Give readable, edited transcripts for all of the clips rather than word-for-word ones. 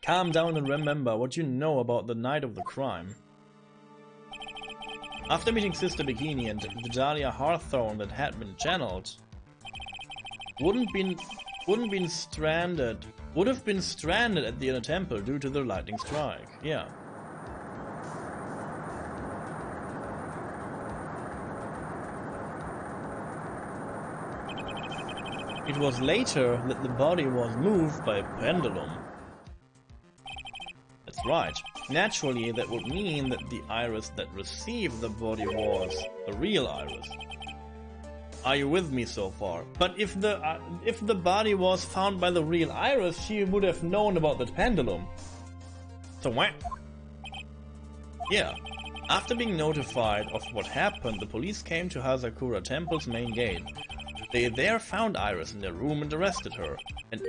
Calm down and remember what you know about the night of the crime. After meeting Sister Bikini and the Dahlia Hawthorne that had been channeled, would have been stranded at the inner temple due to the lightning strike. Yeah. It was later that the body was moved by a pendulum. That's right. Naturally, that would mean that the iris that received the body was the real iris. Are you with me so far? But if the body was found by the real iris, she would have known about the pendulum. So what? Yeah. After being notified of what happened, the police came to Hazakura Temple's main gate. They there found Iris in their room and arrested her, and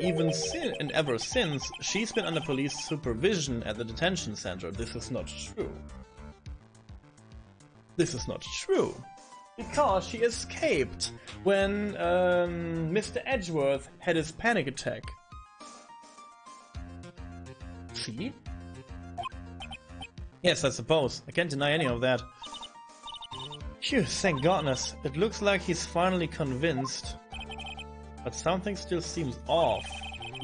ever since, she's been under police supervision at the detention center. This is not true. This is not true. Because she escaped when Mr. Edgeworth had his panic attack. See? Yes, I suppose. I can't deny any of that. Phew, thank goodness. It looks like he's finally convinced. But something still seems off.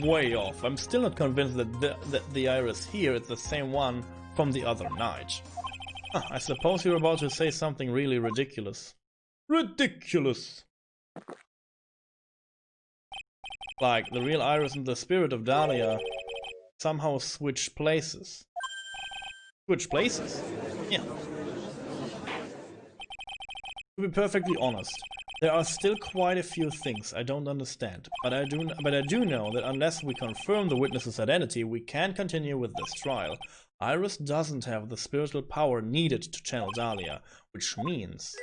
Way off. I'm still not convinced that the iris here is the same one from the other night. Huh, I suppose you're about to say something really ridiculous. Ridiculous! Like, the real iris and the spirit of Dahlia somehow switch places. Switch places? Yeah. To be perfectly honest, there are still quite a few things I don't understand, but I do know that unless we confirm the witness's identity, we can't continue with this trial. Iris doesn't have the spiritual power needed to channel Dahlia, which means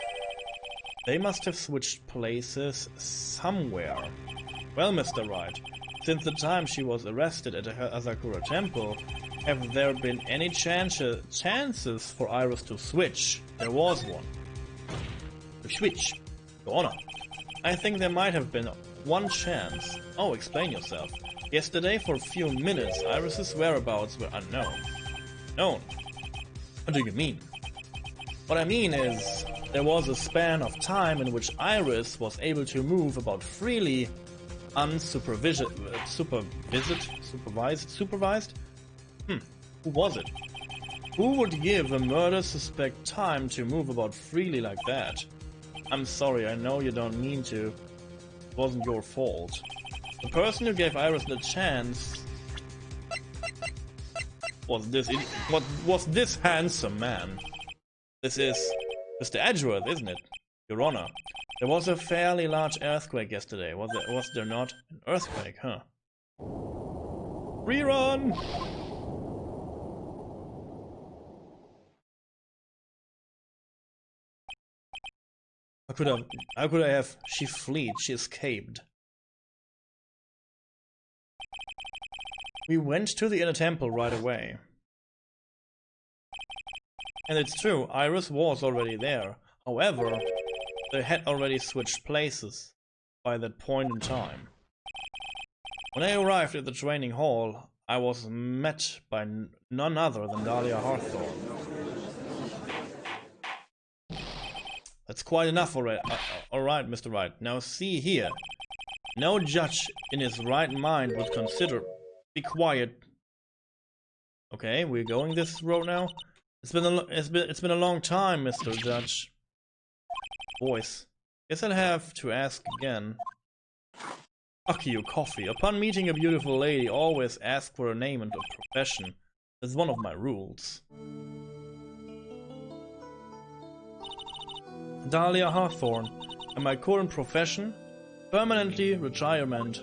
they must have switched places somewhere. Well, Mr. Wright, since the time she was arrested at Asakura Temple, have there been any chances for Iris to switch? There was one. Switch. Your Honor, I think there might have been one chance. Oh, explain yourself. Yesterday, for a few minutes, Iris's whereabouts were unknown. Known? What do you mean? What I mean is, there was a span of time in which Iris was able to move about freely, unsupervised. Supervised? Who was it? Who would give a murder suspect time to move about freely like that? I'm sorry, I know you don't mean to. It wasn't your fault. The person who gave Iris the chance was this handsome man. This is Mr. Edgeworth, isn't it? Your Honor, there was a fairly large earthquake yesterday. Was there not? An earthquake, huh? Rerun! How could I have? She fled. She escaped. We went to the inner temple right away. And it's true, Iris was already there. However, they had already switched places by that point in time. When I arrived at the training hall, I was met by none other than Dahlia Hawthorne. That's quite enough already. Alright, Mr. Wright. Now see here. No judge in his right mind would consider... Be quiet. Okay, we're going this road now. It's been a long time, Mr. Judge. Voice. Guess I'll have to ask again. Fuck you, coffee. Upon meeting a beautiful lady, always ask for a name and a profession. That's one of my rules. Dahlia Hawthorne, and my current profession? Permanently retired.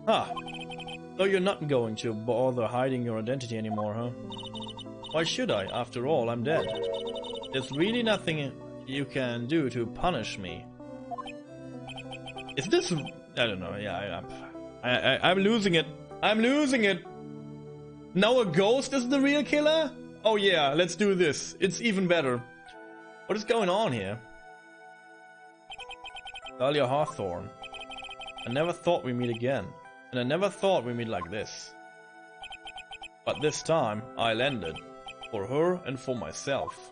Ah, so you're not going to bother hiding your identity anymore, huh? Why should I? After all, I'm dead. There's really nothing you can do to punish me. Is this... I don't know, yeah, I'm losing it. I'm losing it! Now a ghost is the real killer? Oh yeah, let's do this. It's even better. What is going on here? Dahlia Hawthorne. I never thought we'd meet again. And I never thought we'd meet like this. But this time, I landed. For her and for myself.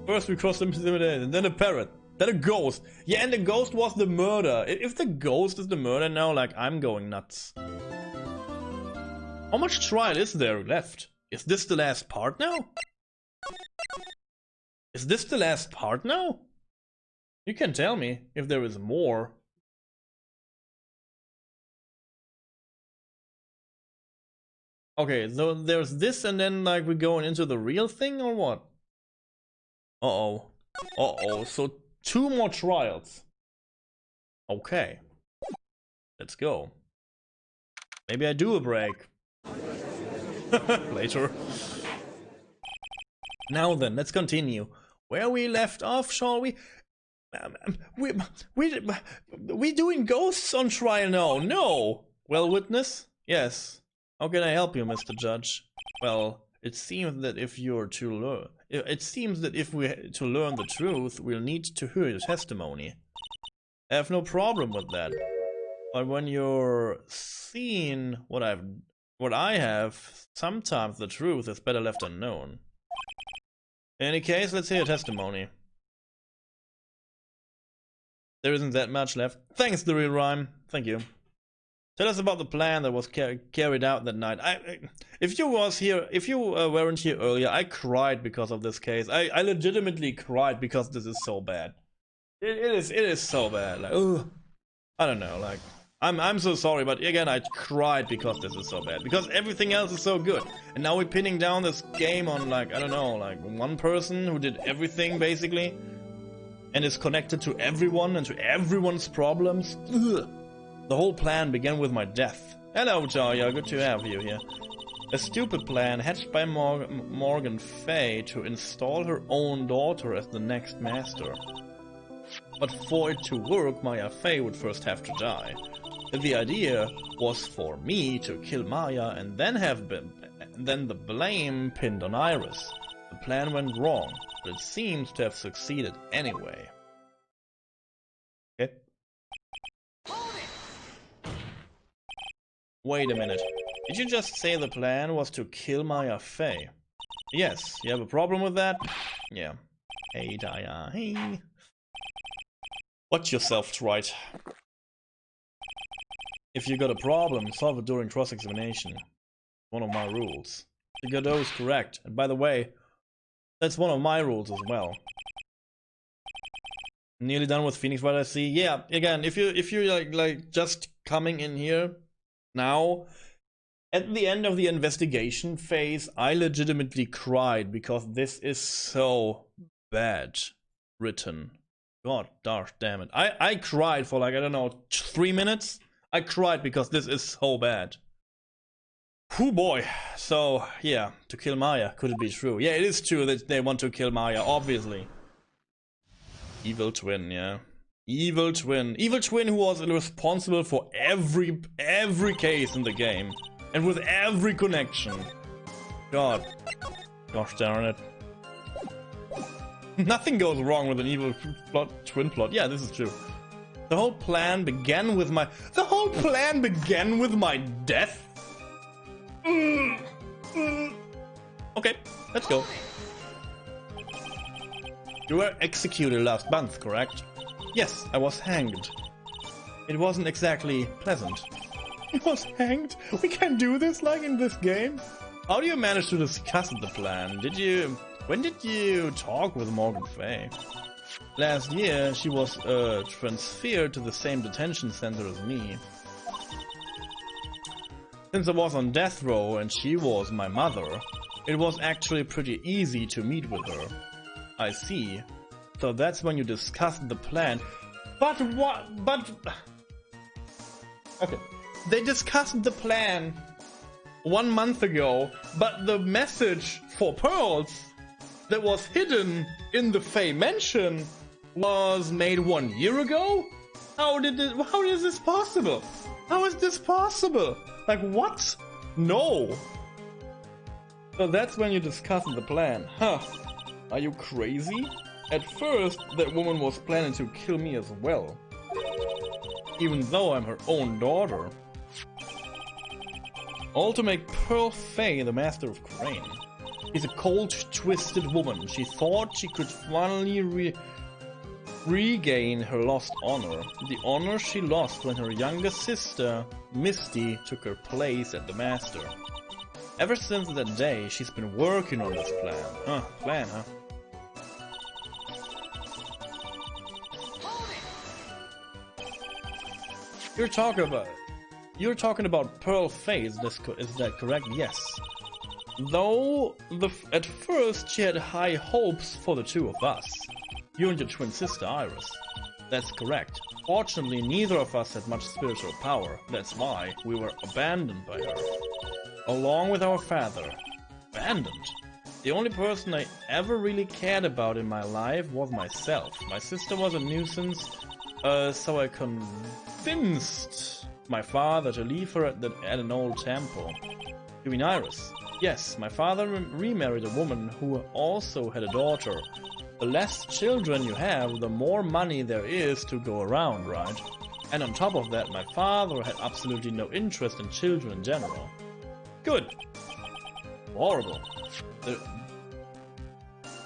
First we crossed the Mediterranean, then a parrot, then a ghost. Yeah, and the ghost was the murder. If the ghost is the murder now, like, I'm going nuts. How much trial is there left? Is this the last part now? Is this the last part now? You can tell me if there is more. Okay, so there's this and then like we're going into the real thing or what? Uh-oh. Uh-oh, so 2 more trials. Okay. Let's go. Maybe I do a break. Later. Now then, let's continue. Where we left off, shall we? We doing ghosts on trial now? No. Well, witness? Yes. How can I help you, Mr. Judge? Well, it seems that if you're to learn, to learn the truth, we'll need to hear your testimony. I have no problem with that. But when you're seeing what I have, sometimes the truth is better left unknown. In any case, let's hear your testimony. There isn't that much left. Thanks, the real rhyme. Thank you. Tell us about the plan that was carried out that night. If you weren't here earlier, I cried because of this case. I legitimately cried because this is so bad. It is so bad. Like, ugh. I don't know. Like, I'm so sorry, but again, I cried because this is so bad. Because everything else is so good, and now we're pinning down this game on like I don't know, like one person who did everything basically, and is connected to everyone and to everyone's problems. Ugh. The whole plan began with my death. Hello, Jaya, good to have you here. A stupid plan hatched by Morgan Fay to install her own daughter as the next master. But for it to work, Maya Fey would first have to die. The idea was for me to kill Maya and then then the blame pinned on Iris. The plan went wrong, but it seems to have succeeded anyway. Okay. Wait a minute. Did you just say the plan was to kill Maya Fey? Yes, you have a problem with that? Yeah. Hey, Daya, hey. Watch yourself, Wright. If you got a problem, solve it during cross-examination. One of my rules. You got those correct. And by the way, that's one of my rules as well. Nearly done with Phoenix, what I see. Yeah, again, if you're like just coming in here now, at the end of the investigation phase, I legitimately cried because this is so bad written. God damn it. I cried for like, I don't know, 3 minutes? I cried because this is so bad. Whoo boy. So, yeah, to kill Maya. Could it be true? Yeah, it is true that they want to kill Maya, obviously. Evil twin, yeah. Evil twin. Evil twin who was responsible for every case in the game. And with every connection. God. Gosh darn it. Nothing goes wrong with an evil twin plot. Yeah, this is true. The whole plan began with my... The whole plan began with my death? Okay, let's go. You were executed last month, correct? Yes, I was hanged. It wasn't exactly pleasant. I was hanged? We can do this like in this game? How do you manage to discuss the plan? When did you talk with Morgan Fay? Last year, she was transferred to the same detention center as me. Since I was on death row and she was my mother, it was actually pretty easy to meet with her. I see. So that's when you discussed the plan. But what? But... Okay. They discussed the plan 1 month ago, but the message for Pearls that was hidden in the Fey Mansion was made 1 year ago? How is this possible? How is this possible? Like, what? No. So that's when you discussed the plan. Huh. Are you crazy? At first, that woman was planning to kill me as well. Even though I'm her own daughter. All to make Pearl Fey the master of Crane. She's a cold, twisted woman. She thought she could finally regain her lost honor. The honor she lost when her younger sister, Misty, took her place at the master. Ever since that day, she's been working on this plan. Plan, huh? You're talking about Pearl Fey, is that correct? Yes. Though at first she had high hopes for the two of us. You and your twin sister Iris. That's correct. Fortunately, neither of us had much spiritual power. That's why we were abandoned by her. Along with our father. Abandoned? The only person I ever really cared about in my life was myself. My sister was a nuisance, so I convinced my father to leave her at an old temple. You mean Iris? Yes, my father remarried a woman who also had a daughter. The less children you have, the more money there is to go around, right? And on top of that, my father had absolutely no interest in children in general. Good. Horrible.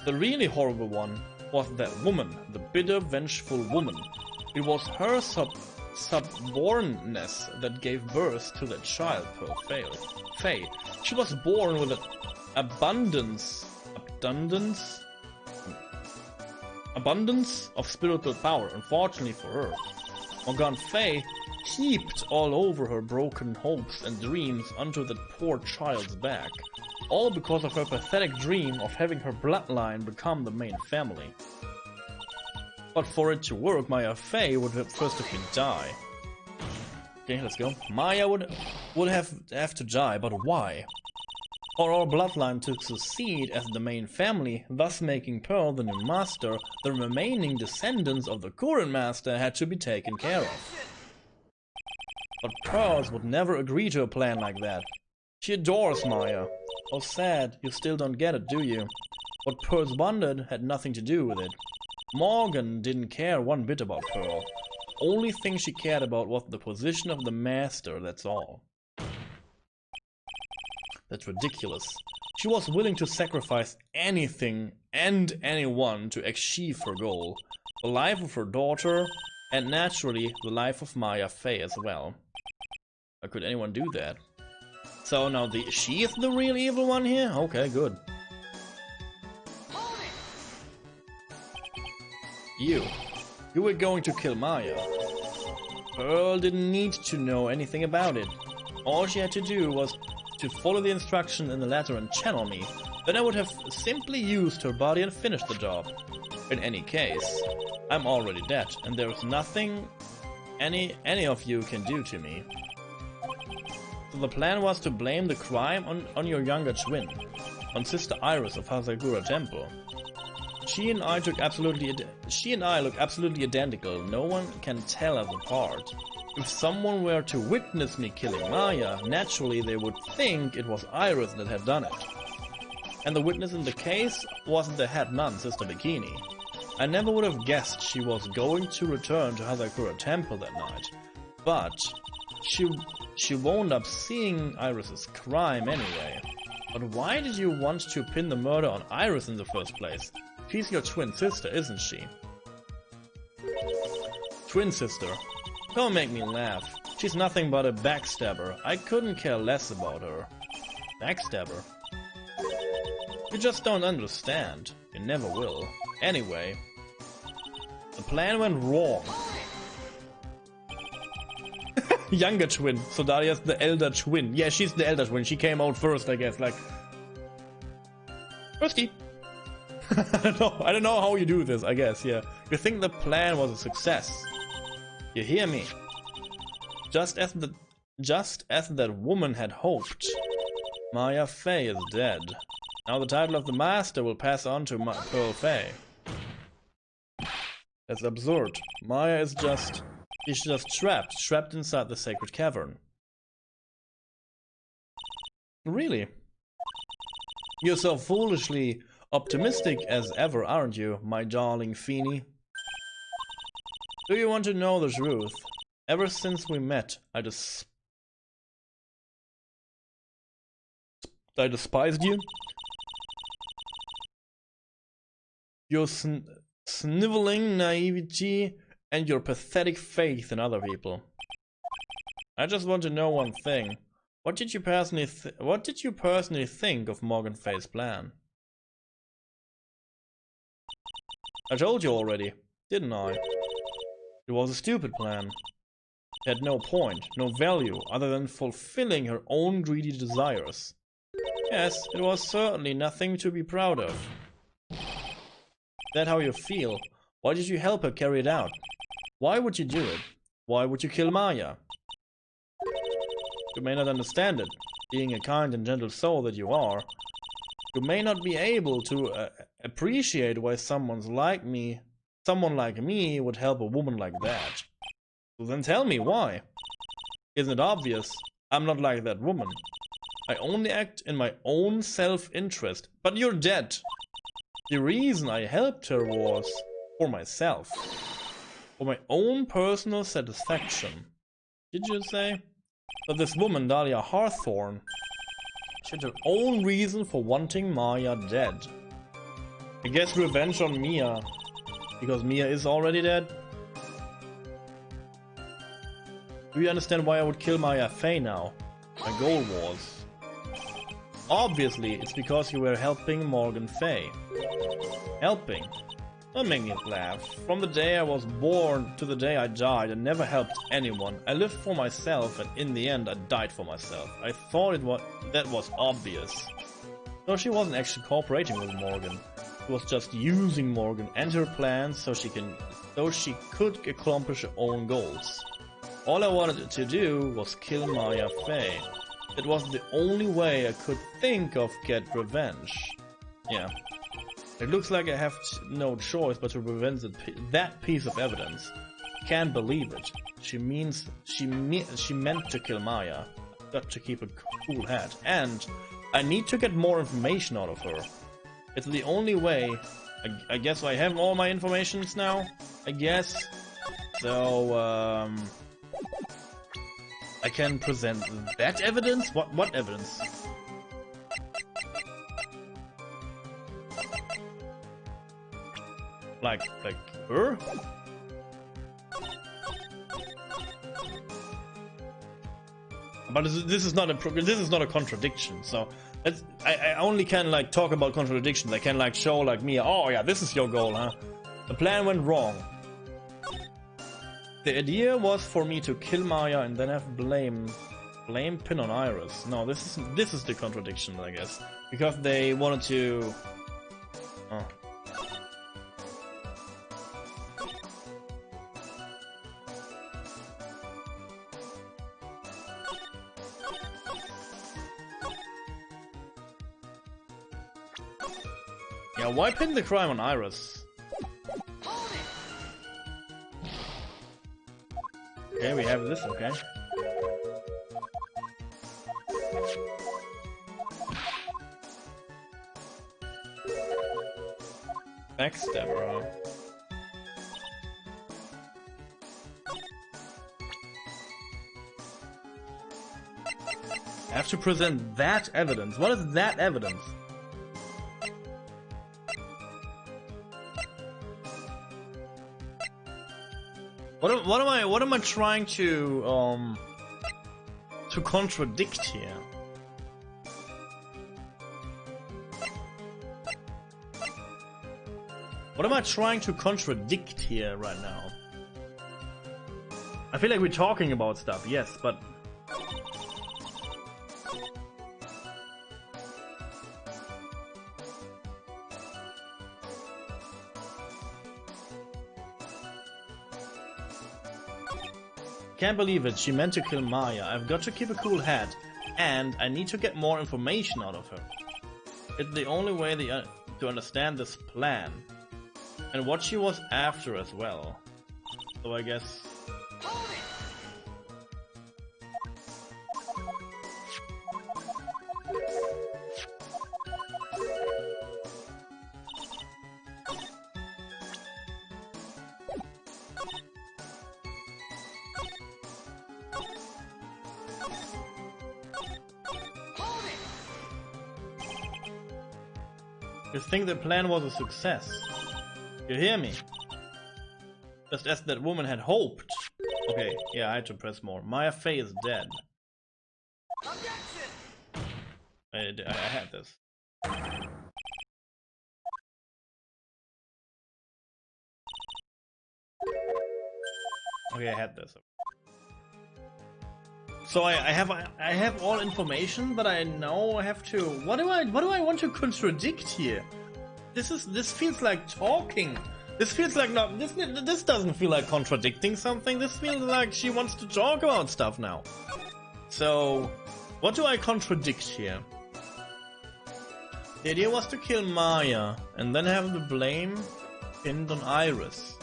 The really horrible one was that woman, the bitter, vengeful woman. It was her stubbornness that gave birth to that child, Pearl Fey. She was born with an abundance of spiritual power, unfortunately for her. Morgan Fey heaped all over her broken hopes and dreams onto that poor child's back. All because of her pathetic dream of having her bloodline become the main family. But for it to work, Maya Fey would first have been die. Okay, let's go. Maya would have to die, but why? For our bloodline to succeed as the main family, thus making Pearl the new master, the remaining descendants of the current master had to be taken care of. But Pearls would never agree to a plan like that. She adores Maya. Oh sad, you still don't get it, do you? What Pearls wanted had nothing to do with it. Morgan didn't care one bit about Pearl. The only thing she cared about was the position of the master, that's all. That's ridiculous. She was willing to sacrifice anything and anyone to achieve her goal. The life of her daughter, and naturally the life of Maya Fey as well. How could anyone do that? So now she is the real evil one here? Okay, good. You were going to kill Maya. Pearl didn't need to know anything about it. All she had to do was to follow the instruction in the letter and channel me. Then I would have simply used her body and finished the job. In any case, I'm already dead, and there's nothing any of you can do to me. So the plan was to blame the crime on your younger twin, on Sister Iris of Hazagura Temple. She and I look absolutely identical. No one can tell us apart. If someone were to witness me killing Maya, naturally they would think it was Iris that had done it. And the witness in the case wasn't the head nun, Sister Bikini. I never would have guessed she was going to return to Hazakura Temple that night. But she wound up seeing Iris's crime anyway. But why did you want to pin the murder on Iris in the first place? She's your twin sister, isn't she? Twin sister? Don't make me laugh. She's nothing but a backstabber. I couldn't care less about her. Backstabber? You just don't understand. You never will. Anyway, the plan went wrong. Younger twin. So Daria's the elder twin. Yeah, she's the elder twin. She came out first, I guess. Like, Firstly. I don't know how you do this, I guess, yeah. You think the plan was a success. You hear me? Just as that woman had hoped. Maya Fey is dead. Now the title of the master will pass on to Pearl Fey. That's absurd. Maya is she's just trapped inside the sacred cavern. Really? You're so foolishly optimistic as ever, aren't you, my darling Feeny? Do you want to know the truth? Ever since we met, I despised you? Your sniveling naivety and your pathetic faith in other people. I just want to know one thing. What did you personally think of Morgan Fay's plan? I told you already, didn't I? It was a stupid plan. It had no point, no value, other than fulfilling her own greedy desires. Yes, it was certainly nothing to be proud of. Is that how you feel? Why did you help her carry it out? Why would you do it? Why would you kill Maya? You may not understand it, being a kind and gentle soul that you are. You may not be able to appreciate why someone like me would help a woman like that. So then tell me why. Isn't it obvious? I'm not like that woman. I only act in my own self-interest. But you're dead. The reason I helped her was for myself. For my own personal satisfaction. Did you say? But this woman, Dahlia Hawthorne, she had her own reason for wanting Maya dead. I guess revenge on Mia. Because Mia is already dead. Do you understand why I would kill Maya Fey now? My goal was... Obviously, it's because you were helping Morgan Fay. Helping? Don't make me laugh. From the day I was born to the day I died, I never helped anyone. I lived for myself, and in the end, I died for myself. I thought that was obvious. No, she wasn't actually cooperating with Morgan. She was just using Morgan and her plans so she could accomplish her own goals. All I wanted to do was kill Maya Fey. It was the only way I could think of get revenge. Yeah. It looks like I have no choice but to prevent that piece of evidence. Can't believe it. She meant to kill Maya. Got to keep a cool head. And I need to get more information out of her. It's the only way. I guess I have all my informations now. I guess. So, I can present that evidence? What evidence? Like her? But this is not a contradiction. So I only can like talk about contradictions. I can like show like Mia. Oh yeah, this is your goal, huh? The plan went wrong. The idea was for me to kill Maya and then have blame pin on Iris. No, this is the contradiction, I guess, because they wanted to. Oh. Yeah, why pin the crime on Iris? Okay, we have this, okay. Backstabber. I have to present that evidence. What is that evidence? What am I trying to contradict here? What am I trying to contradict here right now? I feel like we're talking about stuff, yes, but can't believe it, she meant to kill Maya. I've got to keep a cool head, and I need to get more information out of her. It's the only way to understand this plan, and what she was after as well. So I guess... You think the plan was a success? You hear me? Just as that woman had hoped. Okay, yeah, I had to press more. Maya Fey is dead. I had this. Okay, I had this. So I have all information, but I know I have to. What do I want to contradict here? This feels like talking. This feels like not. This doesn't feel like contradicting something. This feels like she wants to talk about stuff now. So, what do I contradict here? The idea was to kill Maya and then have the blame pinned on Iris.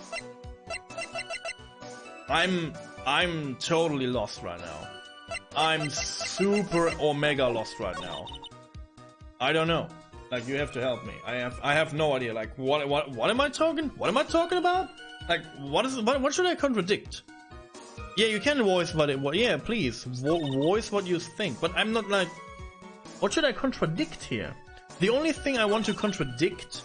I'm totally lost right now. I'm super omega lost right now. I don't know. Like, you have to help me. I have no idea. Like, what am I talking? What am I talking about? Like, what should I contradict? Yeah, you can voice what yeah, please voice what you think. But I'm not like, what should I contradict here? The only thing I want to contradict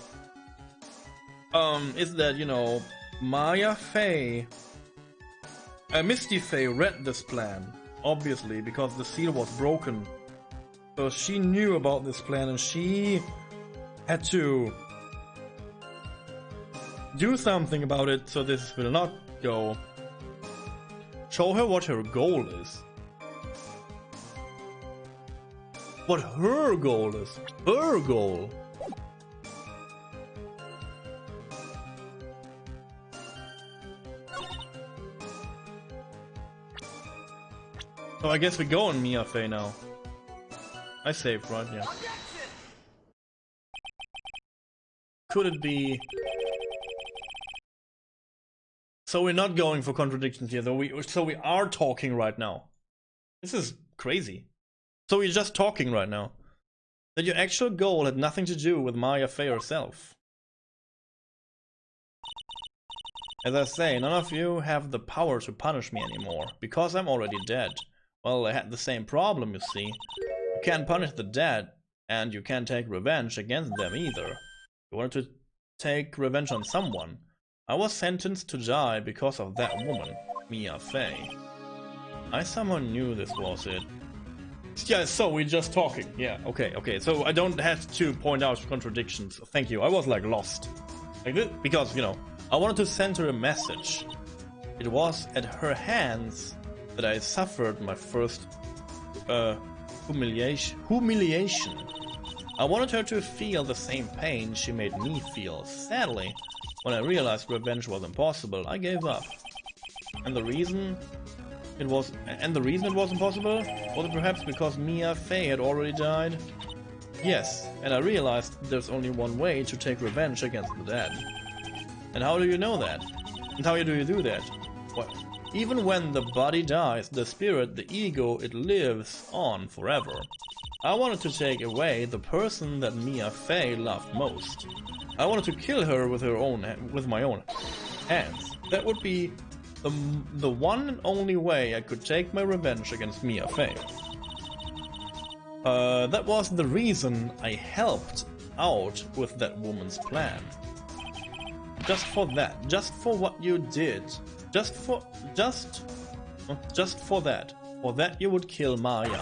is that, you know, Maya Fey, Misty Fey read this plan, obviously, because the seal was broken. So she knew about this plan and she had to do something about it so this will not go. Show her what her goal is. What her goal is. Her goal. So I guess we go on Mia Fey now. I saved, right? Yeah. Could it be... So we're not going for contradictions here, though. So we are talking right now. This is crazy. So we're just talking right now. That your actual goal had nothing to do with Maya Fey herself. As I say, none of you have the power to punish me anymore, because I'm already dead. Well, I had the same problem, you see. You can't punish the dead, and you can't take revenge against them either. You wanted to take revenge on someone. I was sentenced to die because of that woman, Mia Fey. I somehow knew this was it. Yeah, so we're just talking. Yeah, okay. So I don't have to point out contradictions. Thank you. I was like lost. Like this, because, you know, I wanted to send her a message. It was at her hands that I suffered my first humiliation. I wanted her to feel the same pain she made me feel. Sadly, when I realized revenge was impossible, I gave up. And the reason it was impossible? Was it perhaps because Mia Fey had already died? Yes, and I realized there's only one way to take revenge against the dead. And how do you know that? And how do you do that? Well, even when the body dies, the spirit, the ego, it lives on forever. I wanted to take away the person that Mia Fey loved most. I wanted to kill her with my own hands. That would be the one and only way I could take my revenge against Mia Fey. That was the reason I helped out with that woman's plan. Just for that, just for what you did, just for that. For that you would kill Maya.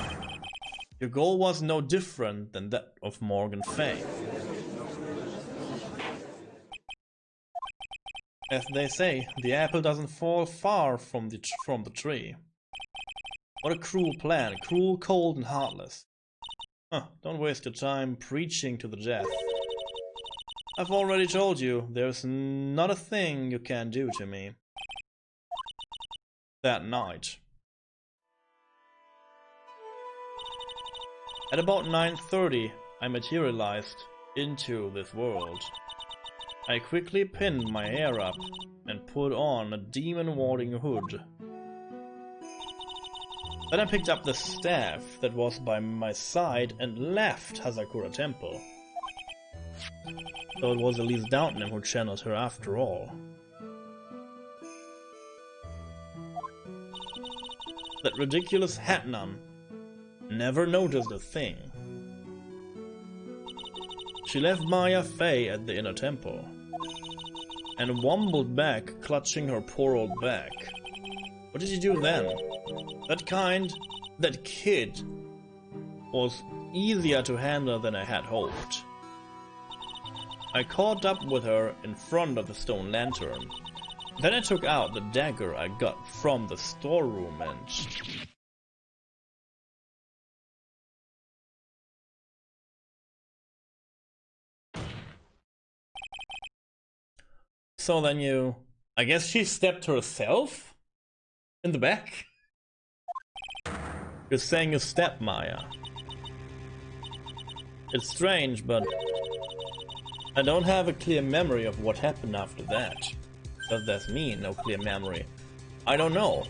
Your goal was no different than that of Morgan Fey. As they say, the apple doesn't fall far from the tree. What a cruel plan, cruel, cold, and heartless. Don't waste your time preaching to the deaf. I've already told you, there's not a thing you can do to me. That night. At about 9:30, I materialized into this world. I quickly pinned my hair up and put on a demon-warding hood. Then I picked up the staff that was by my side and left Hazakura Temple. So it was Elise Downton who channeled her after all. That ridiculous hat nun never noticed a thing. She left Maya Fey at the inner temple and wobbled back, clutching her poor old back. What did you do then? That kid was easier to handle than I had hoped. I caught up with her in front of the stone lantern. Then I took out the dagger I got from the storeroom and... So then you... I guess she stabbed herself? In the back? You're saying you stabbed Maya. It's strange, but... I don't have a clear memory of what happened after that. Does that mean no clear memory? I don't know.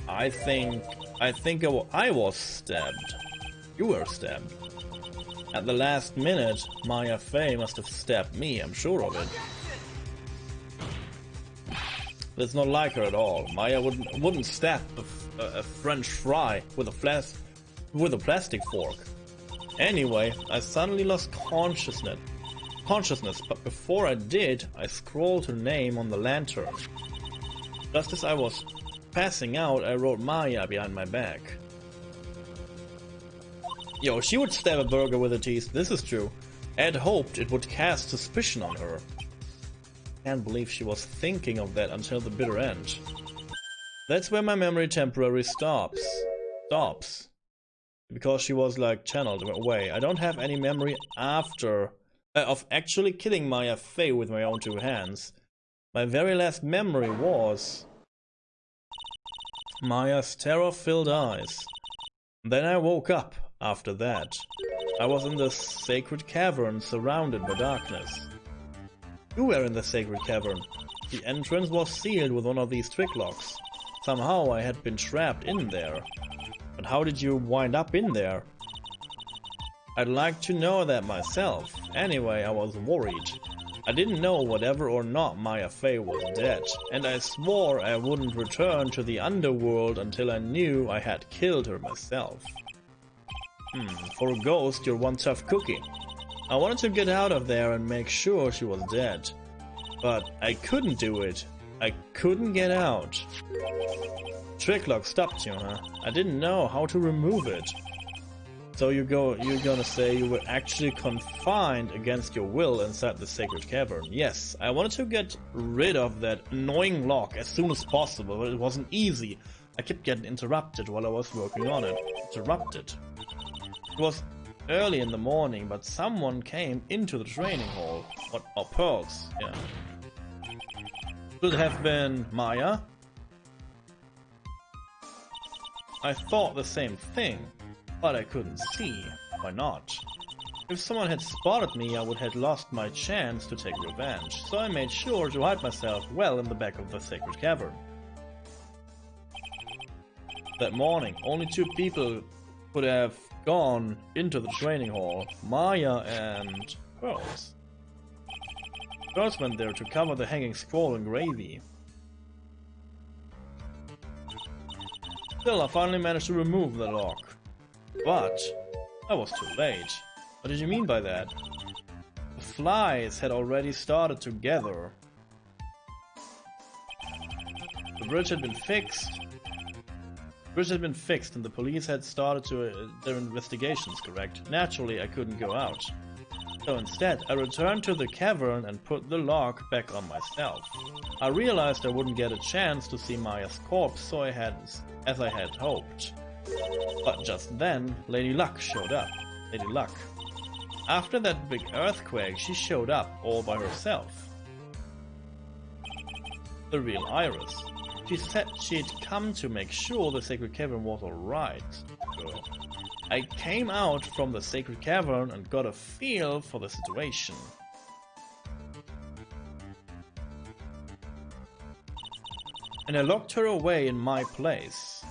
I think I was stabbed. You were stabbed. At the last minute, Maya Fey must have stabbed me, I'm sure of it. It's not like her at all. Maya wouldn't stab a French fry with a plastic fork. Anyway, I suddenly lost consciousness, but before I did, I scrawled her name on the lantern. Just as I was passing out, I wrote Maya behind my back. Yo, she would stab a burger with her teeth, this is true. Ed hoped it would cast suspicion on her. Can't believe she was thinking of that until the bitter end. That's where my memory temporarily stops. Because she was like channeled away. I don't have any memory after of actually killing Maya Fey with my own two hands. My very last memory was Maya's terror-filled eyes. Then I woke up after that. I was in the sacred cavern surrounded by darkness. You were in the sacred cavern. The entrance was sealed with one of these trick locks. Somehow I had been trapped in there. But how did you wind up in there? I'd like to know that myself. Anyway, I was worried. I didn't know whether or not Maya Fey was dead, and I swore I wouldn't return to the underworld until I knew I had killed her myself. For a ghost, you're one tough cookie. I wanted to get out of there and make sure she was dead. But I couldn't do it. I couldn't get out. Trick lock stopped you, huh? I didn't know how to remove it. So you're gonna say you were actually confined against your will inside the sacred cavern. Yes, I wanted to get rid of that annoying lock as soon as possible, but it wasn't easy. I kept getting interrupted while I was working on it. Interrupted. It was early in the morning, but someone came into the training hall. Or Pearls, yeah. Should have been Maya. I thought the same thing, but I couldn't see. Why not? If someone had spotted me, I would have lost my chance to take revenge, so I made sure to hide myself well in the back of the sacred cavern. That morning, only 2 people could have gone into the training hall, Maya and Pearls. Pearls went there to cover the hanging scroll in gravy. Still, I finally managed to remove the lock. But I was too late. What did you mean by that? The flies had already started to gather. The bridge had been fixed. And the police had started their investigations, correct? Naturally, I couldn't go out. So instead, I returned to the cavern and put the lock back on myself. I realized I wouldn't get a chance to see Maya's corpse, as I had hoped. But just then, Lady Luck showed up. Lady Luck. After that big earthquake, she showed up all by herself. The real Iris. She said she'd come to make sure the sacred cavern was alright. I came out from the sacred cavern and got a feel for the situation. And I locked her away in my place.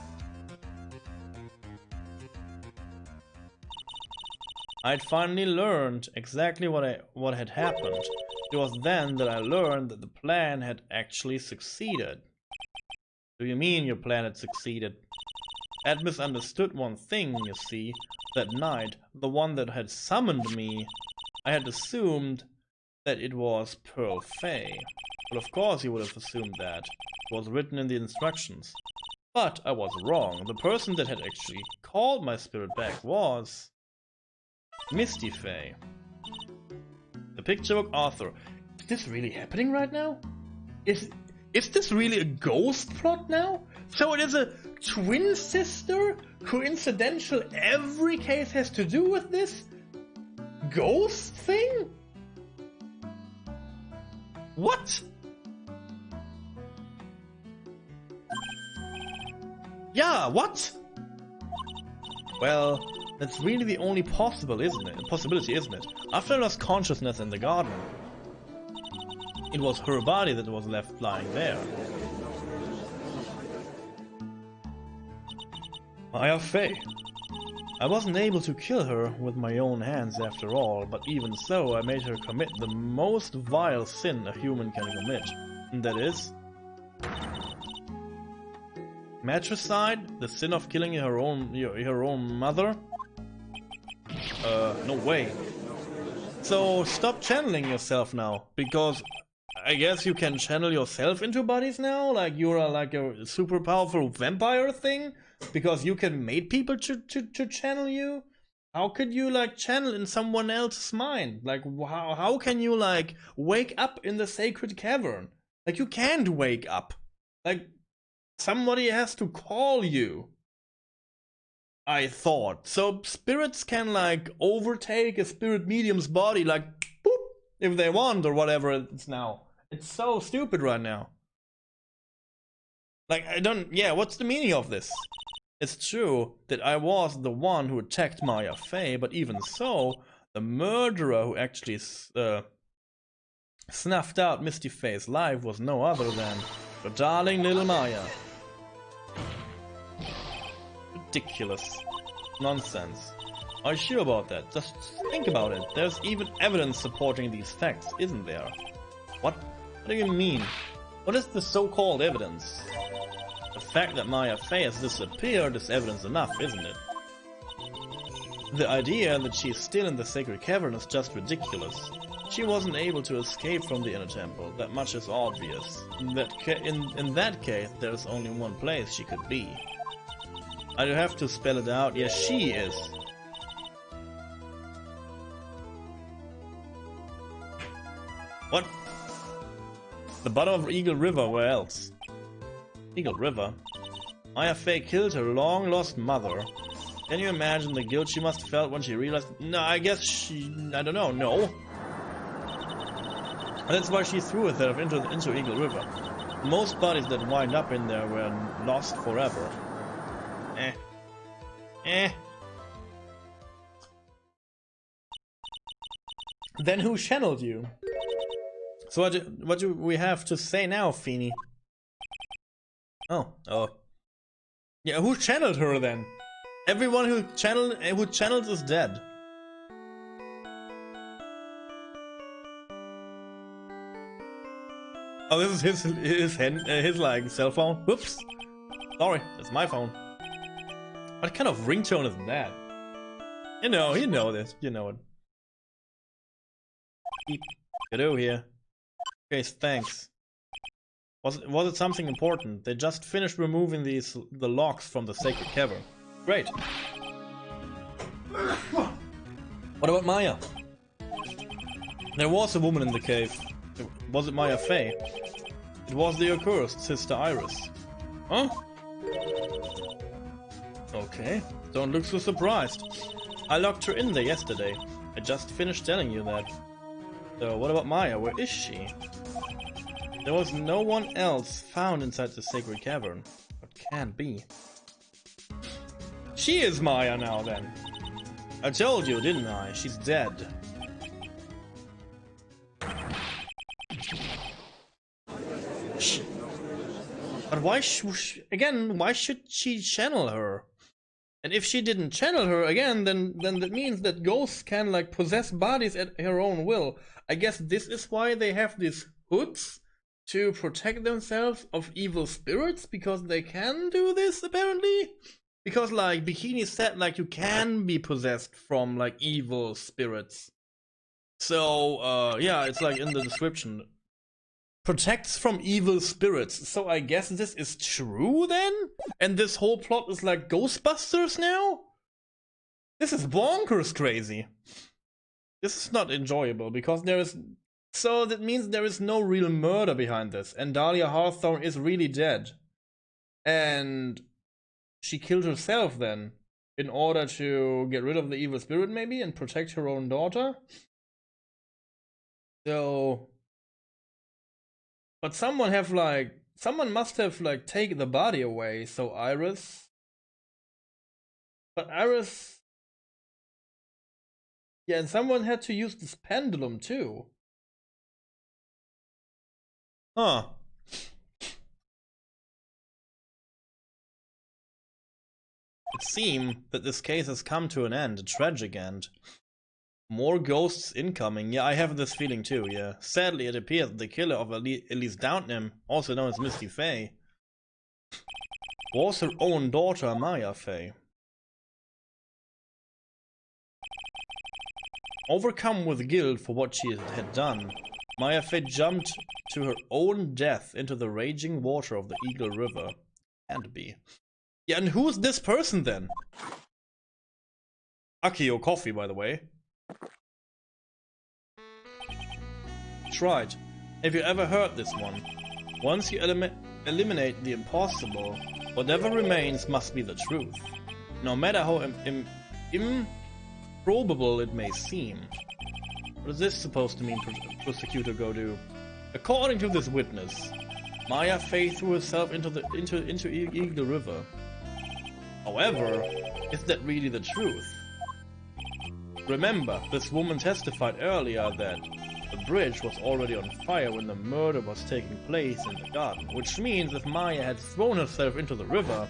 I'd finally learned exactly what had happened. It was then that I learned that the plan had actually succeeded. Do you mean your plan had succeeded? I'd misunderstood one thing, you see. That night, the one that had summoned me I had assumed that it was Pearl Fey. Well, of course you would have assumed that. It was written in the instructions. But I was wrong. The person that had actually called my spirit back was Misty Fey. The picture book author. Is this really happening right now? Is this really a ghost plot now? So it is a twin sister? Coincidental every case has to do with this ghost thing? What? Yeah, what? Well, that's really the only possibility, isn't it? After I lost consciousness in the garden, it was her body that was left lying there. Maya Fey. I wasn't able to kill her with my own hands after all, but even so I made her commit the most vile sin a human can commit. And that is... matricide? The sin of killing her own mother? No way. So stop channeling yourself now, because I guess you can channel yourself into bodies now? Like you're like a super powerful vampire thing? Because you can make people to channel you? How could you like channel in someone else's mind? Like how can you like wake up in the sacred cavern? Like you can't wake up. Like somebody has to call you. I thought. So spirits can like overtake a spirit medium's body like boop if they want or whatever it's now. It's so stupid right now. Like yeah, what's the meaning of this? It's true that I was the one who attacked Maya Fey, but even so, the murderer who actually snuffed out Misty Fey's life was no other than the darling little Maya. Ridiculous. Nonsense. Are you sure about that? Just think about it. There's even evidence supporting these facts, isn't there? What do you mean? What is the so-called evidence? The fact that Maya Fey has disappeared is evidence enough, isn't it? The idea that she's still in the sacred cavern is just ridiculous. She wasn't able to escape from the inner temple, that much is obvious. In that case, there's only one place she could be. I do have to spell it out. Yes, she is. What? The bottom of Eagle River, where else? Eagle River? Maya Fey killed her long-lost mother. Can you imagine the guilt she must have felt when she realized... No, I guess she... I don't know, no. That's why she threw herself into Eagle River. Most bodies that wind up in there were lost forever. Then who channeled you? So what do we have to say now, Feeny? Oh. Yeah, who channeled her then? Everyone who channeled is dead. Oh, this is his like cell phone. Whoops. Sorry, that's my phone. What kind of ringtone is that? You know this. You know it. Beep. Hello here. Okay, thanks. Was it something important? They just finished removing the locks from the sacred cavern. Great. What about Maya? There was a woman in the cave. Was it Maya Fey? It was the accursed Sister Iris. Huh? Okay, don't look so surprised. I locked her in there yesterday. I just finished telling you that. So what about Maya? Where is she? There was no one else found inside the sacred cavern. It can't be. She is Maya now then. I told you, didn't I? She's dead. But why why should she channel her? And if she didn't channel her again, then that means that ghosts can like possess bodies at her own will. I guess this is why they have these hoods to protect themselves of evil spirits, because they can do this apparently. Because like Bikini said, like you can be possessed from like evil spirits. So, yeah, it's like in the description. Protects from evil spirits. So I guess this is true then? And this whole plot is like Ghostbusters now? This is bonkers crazy. This is not enjoyable because there is... So that means there is no real murder behind this. And Dahlia Hawthorne is really dead. And she killed herself then. In order to get rid of the evil spirit maybe? And protect her own daughter? So... But someone must have like taken the body away, so Iris... But Iris... Yeah, and someone had to use this pendulum too. Huh. It seems that this case has come to an end, a tragic end. More ghosts incoming. Yeah, I have this feeling too, yeah. Sadly, it appears that the killer of Elise Downton, also known as Misty Fey, was her own daughter, Maya Fey. Overcome with guilt for what she had done, Maya Fey jumped to her own death into the raging water of the Eagle River. Can't be. Yeah, and who's this person then? Akio Coffee, by the way. Right. Have you ever heard this one? Once you eliminate the impossible, whatever remains must be the truth. No matter how improbable it may seem. What is this supposed to mean, Prosecutor Godu? According to this witness, Maya Fey threw herself into Eagle River. However, is that really the truth? Remember, this woman testified earlier that the bridge was already on fire when the murder was taking place in the garden, which means if Maya had thrown herself into the river,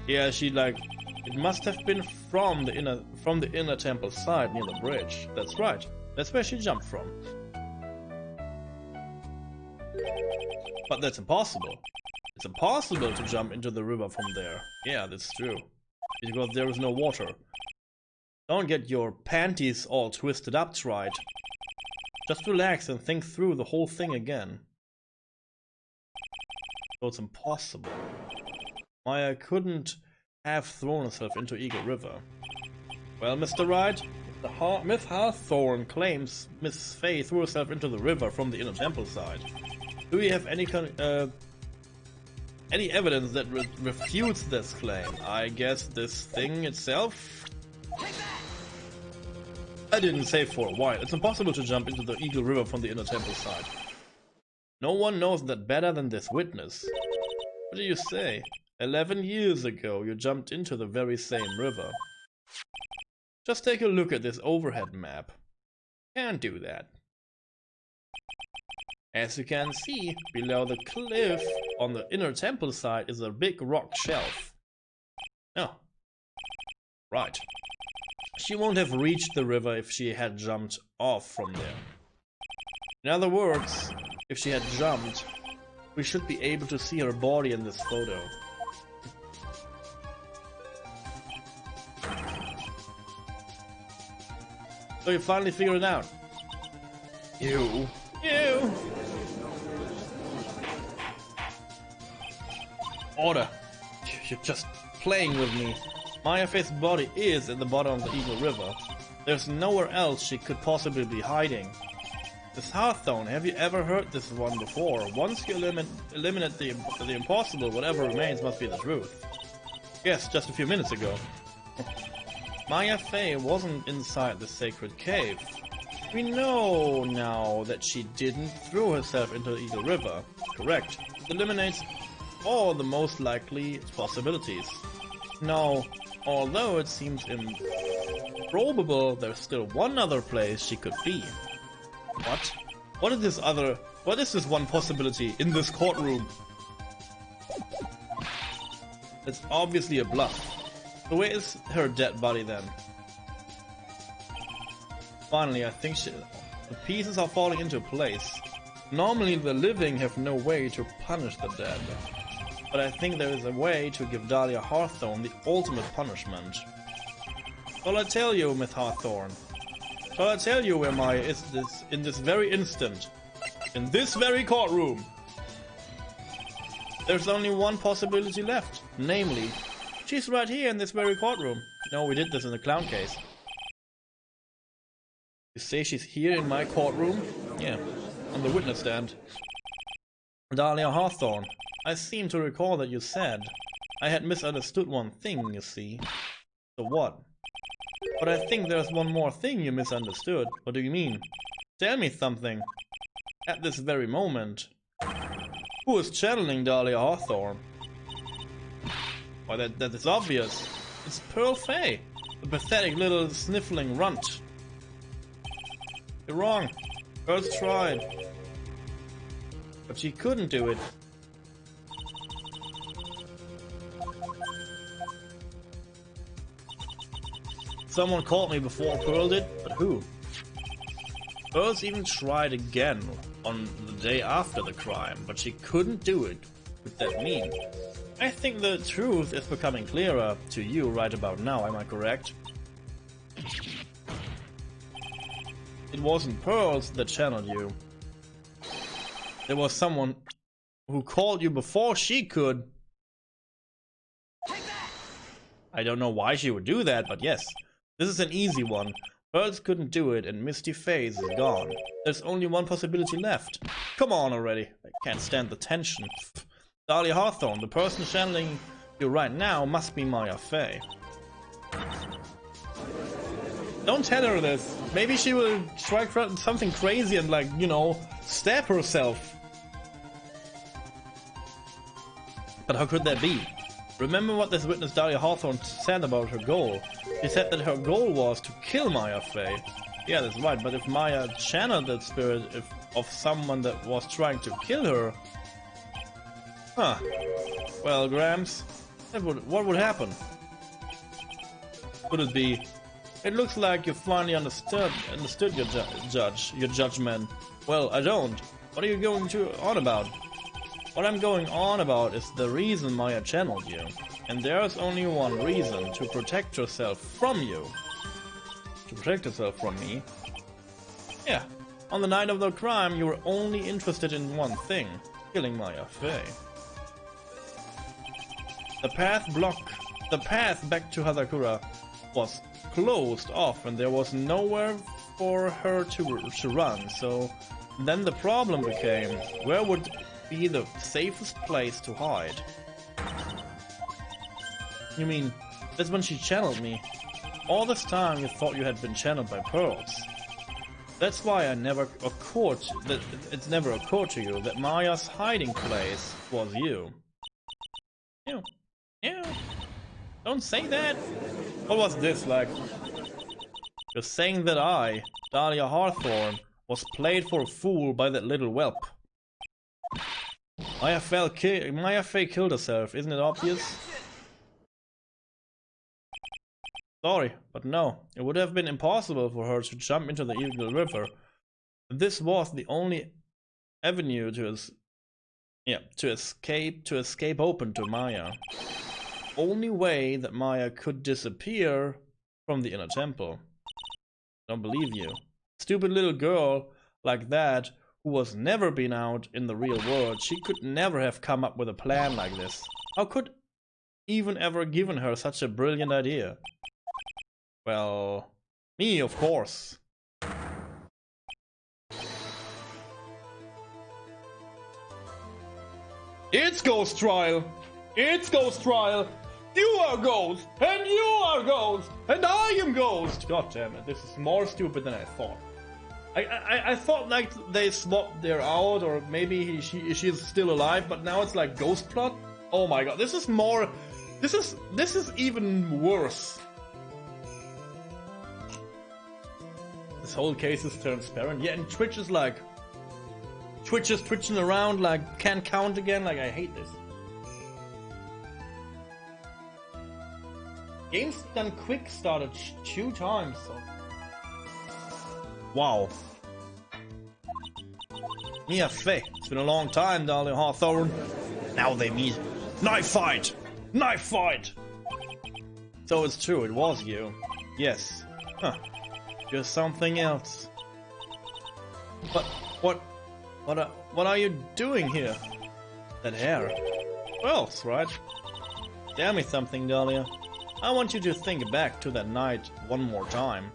yeah, it must have been from the inner temple side near the bridge. That's right. That's where she jumped from. But that's impossible. It's impossible to jump into the river from there. Yeah, that's true. Because there is no water. Don't get your panties all twisted up, Wright. Just relax and think through the whole thing again. So it's impossible. Maya couldn't have thrown herself into Eagle River. Well, Mr. Wright, Miss Hawthorne claims Miss Fey threw herself into the river from the inner temple side. Do you have any evidence that refutes this claim? I guess this thing itself? I didn't say for a while. It's impossible to jump into the Eagle River from the inner temple side. No one knows that better than this witness. What do you say? 11 years ago, you jumped into the very same river. Just take a look at this overhead map. Can't do that. As you can see, below the cliff on the inner temple side is a big rock shelf. Oh. Right. She won't have reached the river if she had jumped off from there. In other words, if she had jumped, we should be able to see her body in this photo. So you finally figured it out. You. Order. You're just playing with me. Maya Fey's body is in the bottom of the Eagle River. There's nowhere else she could possibly be hiding. Miss Hawthorne, have you ever heard this one before? Once you eliminate the impossible, whatever remains must be the truth. Yes, just a few minutes ago. Maya Fey wasn't inside the sacred cave. We know now that she didn't throw herself into the Eagle River. Correct. It eliminates all the most likely possibilities. Now, although it seems improbable, there's still one other place she could be. What? What is this one possibility in this courtroom? It's obviously a bluff. So where is her dead body then? Finally, I think the pieces are falling into place. Normally the living have no way to punish the dead. But I think there is a way to give Dahlia Hawthorne the ultimate punishment. Well, I tell you, Miss Hawthorne, So I tell you where Maya is in this very instant. In this very courtroom. There's only one possibility left. Namely, she's right here in this very courtroom. No, we did this in the clown case. You say she's here in my courtroom? Yeah, on the witness stand. Dahlia Hawthorne, I seem to recall that you said I had misunderstood one thing, you see. So what? But I think there's one more thing you misunderstood. What do you mean? Tell me something. At this very moment. Who is channeling Dahlia Hawthorne? Why, that is obvious. It's Pearl Fay, the pathetic little sniffling runt. You're wrong. Pearl's tried. But she couldn't do it. Someone caught me before Pearl did, but who? Pearl's even tried again on the day after the crime, but she couldn't do it. What does that mean? I think the truth is becoming clearer to you right about now, am I correct? It wasn't Pearls that channeled you. There was someone who called you before she could. I don't know why she would do that, but yes. This is an easy one. Pearls couldn't do it and Misty Phase is gone. There's only one possibility left. Come on already. I can't stand the tension. Dahlia Hawthorne, the person channeling you right now must be Maya Fey. Don't tell her this. Maybe she will try something crazy and, like, you know, stab herself. But how could that be? Remember what this witness Dahlia Hawthorne said about her goal. She said that her goal was to kill Maya Fey. Yeah, that's right, but if Maya channeled that spirit of someone that was trying to kill her... Huh. Well, Gramps, what would happen? Could it be... It looks like you finally understood your judgment. Well, I don't. What are you going on about? What I'm going on about is the reason Maya channeled you. And there's only one reason: to protect herself from you. To protect herself from me? Yeah. On the night of the crime, you were only interested in one thing: killing Maya Fey. The path back to Hadakura was closed off and there was nowhere for her to run, so then the problem became, where would be the safest place to hide? You mean, that's when she channeled me. All this time you thought you had been channeled by Pearls. That's why it's never occurred to you that Maya's hiding place was you. Ew. Ew. Don't say that. What was this like? You're saying that I, Dahlia Hawthorne, was played for a fool by that little whelp. Maya Fey killed herself, isn't it obvious? Sorry, but no. It would have been impossible for her to jump into the Eagle River. This was the only avenue to escape open to Maya. Only way that Maya could disappear from the inner temple. Don't believe you. Stupid little girl like that, who was never been out in the real world, she could never have come up with a plan like this. How could even ever given her such a brilliant idea? Well, me, of course. It's Ghost Trial! It's Ghost Trial! You are Ghost! And you are Ghost! And I am Ghost! God damn it, this is more stupid than I thought. I thought like they swapped her out, or maybe she's still alive, but now it's like ghost plot? Oh my god, this is more... This is even worse. This whole case is transparent. Yeah, and Twitch is like... Twitch is twitching around like can't count again, like I hate this. Game's done quick started 2 times, so... Wow. Mia Fey, it's been a long time, Dahlia Hawthorne. Now they meet. Knife fight! Knife fight! So it's true, it was you. Yes. Huh. You're something else. But what are you doing here? That hair. Well, right. Tell me something, Dahlia. I want you to think back to that night one more time.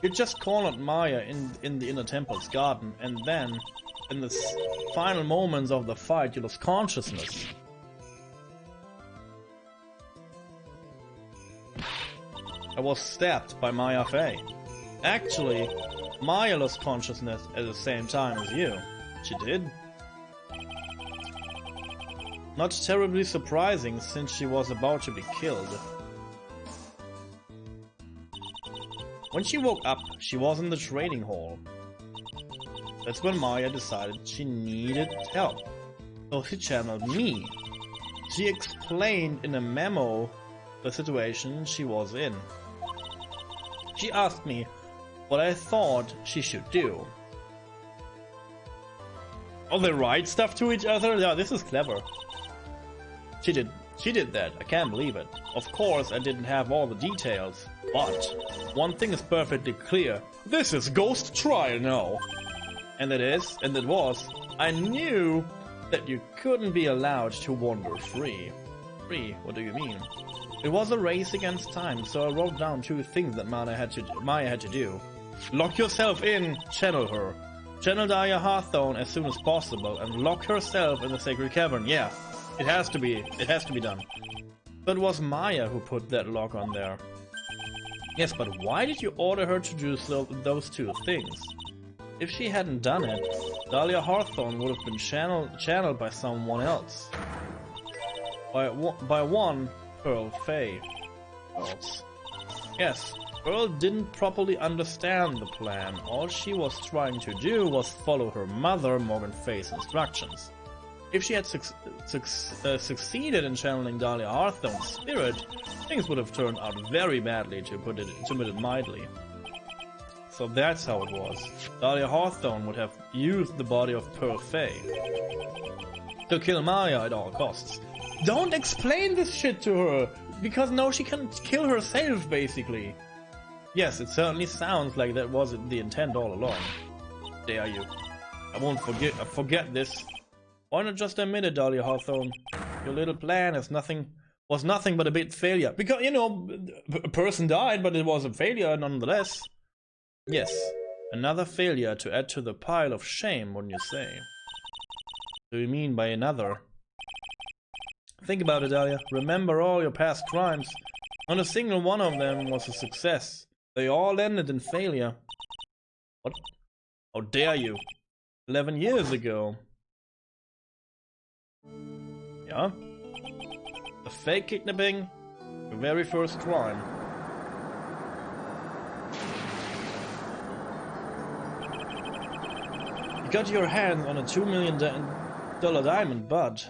You just cornered Maya in the inner temple's garden, and then, in the final moments of the fight, you lost consciousness. I was stabbed by Maya Fey. Actually, Maya lost consciousness at the same time as you. She did. Not terribly surprising, since she was about to be killed. When she woke up, she was in the trading hall. That's when Maya decided she needed help, so she channeled me. She explained in a memo the situation she was in. She asked me what I thought she should do. Oh, they write stuff to each other? Yeah, this is clever. She did that. I can't believe it. Of course, I didn't have all the details, but one thing is perfectly clear. This is Ghost Trial now. And it was, I knew that you couldn't be allowed to wander free. Free? What do you mean? It was a race against time, so I wrote down 2 things that Maya had to do. Lock yourself in, channel her. Channel Dahlia Hawthorne as soon as possible, and lock herself in the Sacred Cavern. Yeah, it has to be done. But it was Maya who put that lock on there. Yes, but why did you order her to do those 2 things? If she hadn't done it, Dahlia Hawthorne would have been channeled by someone else. By one Pearl Fey. Yes, Pearl didn't properly understand the plan. All she was trying to do was follow her mother, Morgan Fey's instructions. If she had succeeded in channeling Dahlia Hawthorne's spirit, things would have turned out very badly, to put it mildly. So that's how it was. Dahlia Hawthorne would have used the body of Pearl Fey to kill Maya at all costs. Don't explain this shit to her, because now she can kill herself, basically. Yes, it certainly sounds like that was the intent all along. Dare you. I won't forget this. Why not just admit it, Dahlia Hawthorne? Your little plan was nothing but a big failure. Because, you know, a person died, but it was a failure nonetheless. Yes, another failure to add to the pile of shame, wouldn't you say? What do you mean by another? Think about it, Dahlia. Remember all your past crimes. Not a single one of them was a success. They all ended in failure. What? How dare you? 11 years ago. Yeah? The fake kidnapping? The very first crime. You got your hands on a $2 million diamond, but...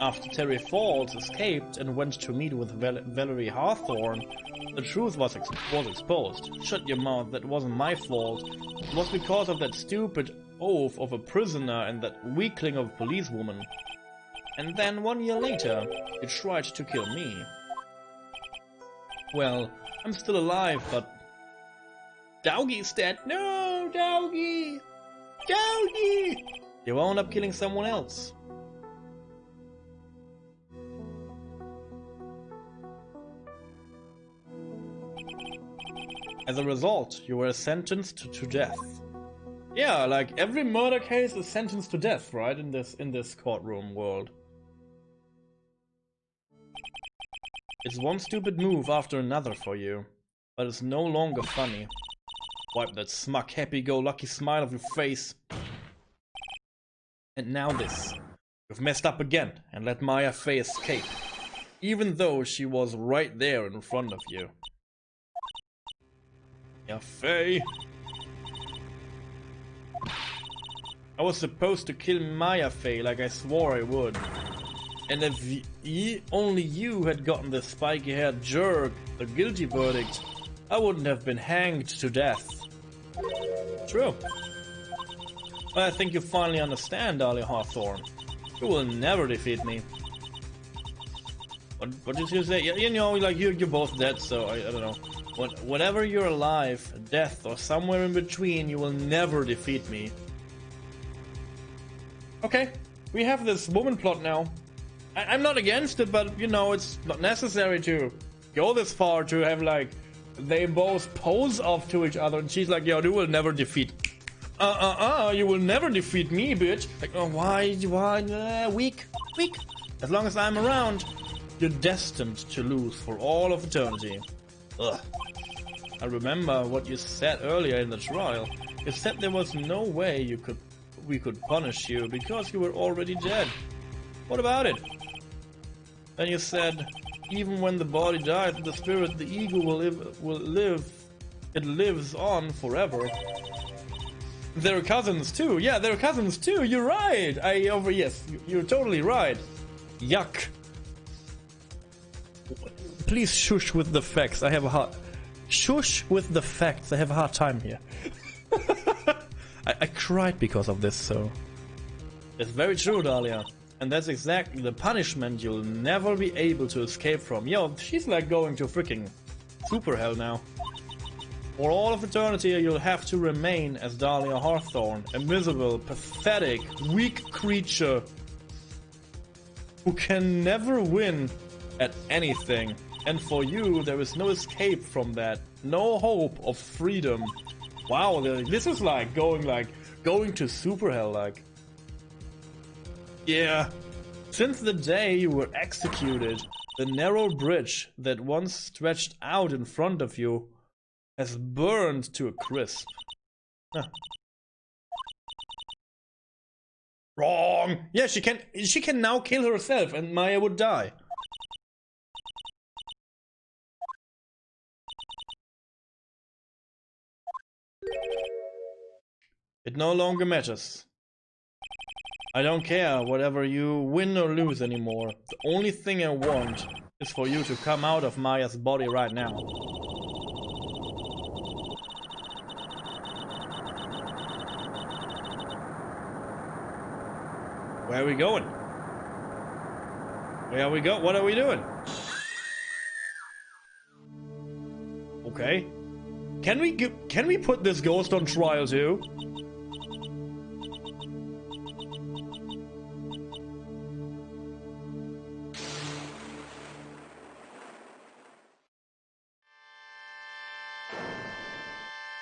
After Terry Falls escaped and went to meet with Valerie Hawthorne, the truth was exposed. Shut your mouth, that wasn't my fault. It was because of that stupid oaf of a prisoner and that weakling of a policewoman. And then 1 year later, you tried to kill me. Well, I'm still alive, but... Dowgie's dead! No, Dowgie! Dowgie! You wound up killing someone else. As a result, you were sentenced to death. Yeah, like every murder case is sentenced to death, right? In this courtroom world. It's one stupid move after another for you, but it's no longer funny. Wipe that smug, happy-go-lucky smile off your face. And now this. You've messed up again and let Maya Fey escape, even though she was right there in front of you. Maya Fey. I was supposed to kill Maya Fey like I swore I would. And if only you had gotten the spiky-haired jerk the guilty verdict, I wouldn't have been hanged to death. True. But I think you finally understand, Dahlia Hawthorne. You will never defeat me. What did you say? You know, like you're both dead, so I don't know. Whenever you're alive, death, or somewhere in between, you will never defeat me. Okay, we have this woman plot now. I'm not against it, but you know, it's not necessary to go this far to have like they both pose off to each other, and she's like, "Yo, you will never defeat." You will never defeat me, bitch. Like, oh, why? Weak. As long as I'm around, you're destined to lose for all of eternity. Ugh. I remember what you said earlier in the trial. You said there was no way we could punish you because you were already dead. What about it? Then you said, even when the body dies, the spirit, the ego will live. It lives on forever. They're cousins too. Yeah, they're cousins too. You're right. Yes, you're totally right. Yuck. Please shush with the facts. Shush with the facts. I have a hard time here. I cried because of this, so... It's very true, Dahlia. And that's exactly the punishment you'll never be able to escape from. Yo, she's like going to freaking super hell now. For all of eternity, you'll have to remain as Dahlia Hawthorne, a miserable, pathetic, weak creature who can never win at anything. And for you, there is no escape from that, no hope of freedom. Wow, this is like going to super hell, like. Yeah. Since the day you were executed, the narrow bridge that once stretched out in front of you has burned to a crisp. Huh. Wrong! Yeah, she can now kill herself and Maya would die. It no longer matters. I don't care whatever you win or lose anymore. The only thing I want is for you to come out of Maya's body right now. Where are we going? Where are we going? What are we doing? Okay. Can we put this ghost on trial too?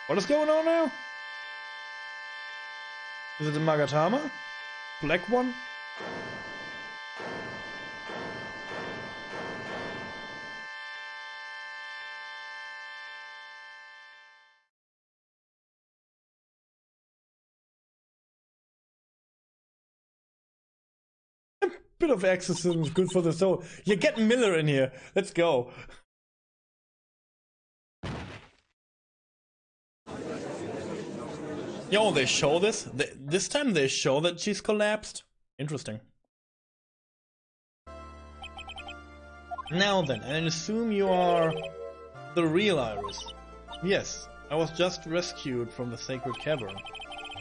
What is going on now? Is it the Magatama? Black one? A bit of exorcism is good for the soul. Yeah, get Miller in here. Let's go. Yo, they show this? This time they show that she's collapsed? Interesting. Now then, I assume you are the real Iris. Yes, I was just rescued from the sacred cavern.